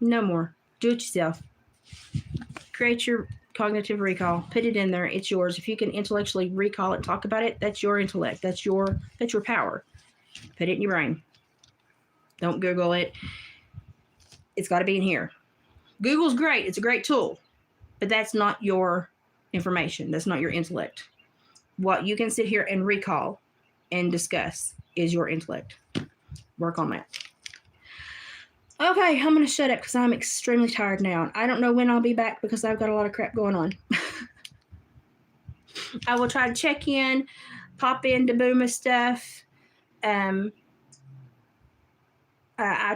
No more. Do it yourself. Create your cognitive recall. Put it in there. It's yours. If you can intellectually recall it, talk about it, that's your intellect. That's your power. Put it in your brain. Don't Google it. It's got to be in here. Google's great. It's a great tool. But that's not your information. That's not your intellect. What you can sit here and recall and discuss is your intellect. Work on that. Okay, I'm going to shut up because I'm extremely tired now. I don't know when I'll be back because I've got a lot of crap going on. I will try to check in, pop into Booma's stuff. I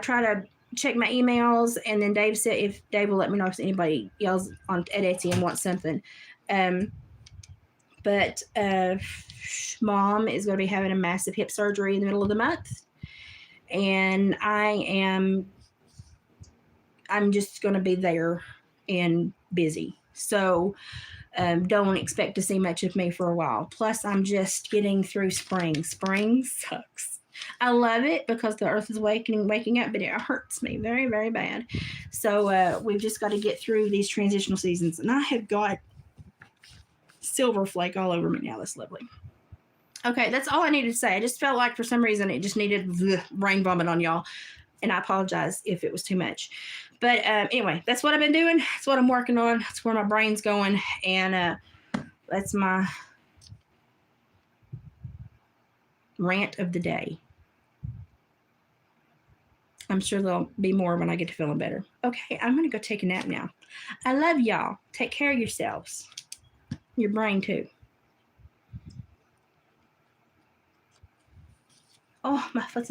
try to check my emails, and then Dave said if Dave will let me know if anybody else at Etsy and wants something. But Mom is going to be having a massive hip surgery in the middle of the month, and I'm just going to be there and busy. So don't expect to see much of me for a while. Plus, I'm just getting through spring. Spring sucks. I love it because the earth is waking up, but it hurts me very, very bad. So we've just got to get through these transitional seasons. And I have got silver flake all over me now. That's lovely. Okay, that's all I needed to say. I just felt like for some reason it just needed rain vomit on y'all. And I apologize if it was too much. But anyway, that's what I've been doing. That's what I'm working on. That's where my brain's going. And That's my rant of the day. I'm sure there'll be more when I get to feeling better. Okay, I'm going to go take a nap now. I love y'all. Take care of yourselves. Your brain, too. Oh, my foot's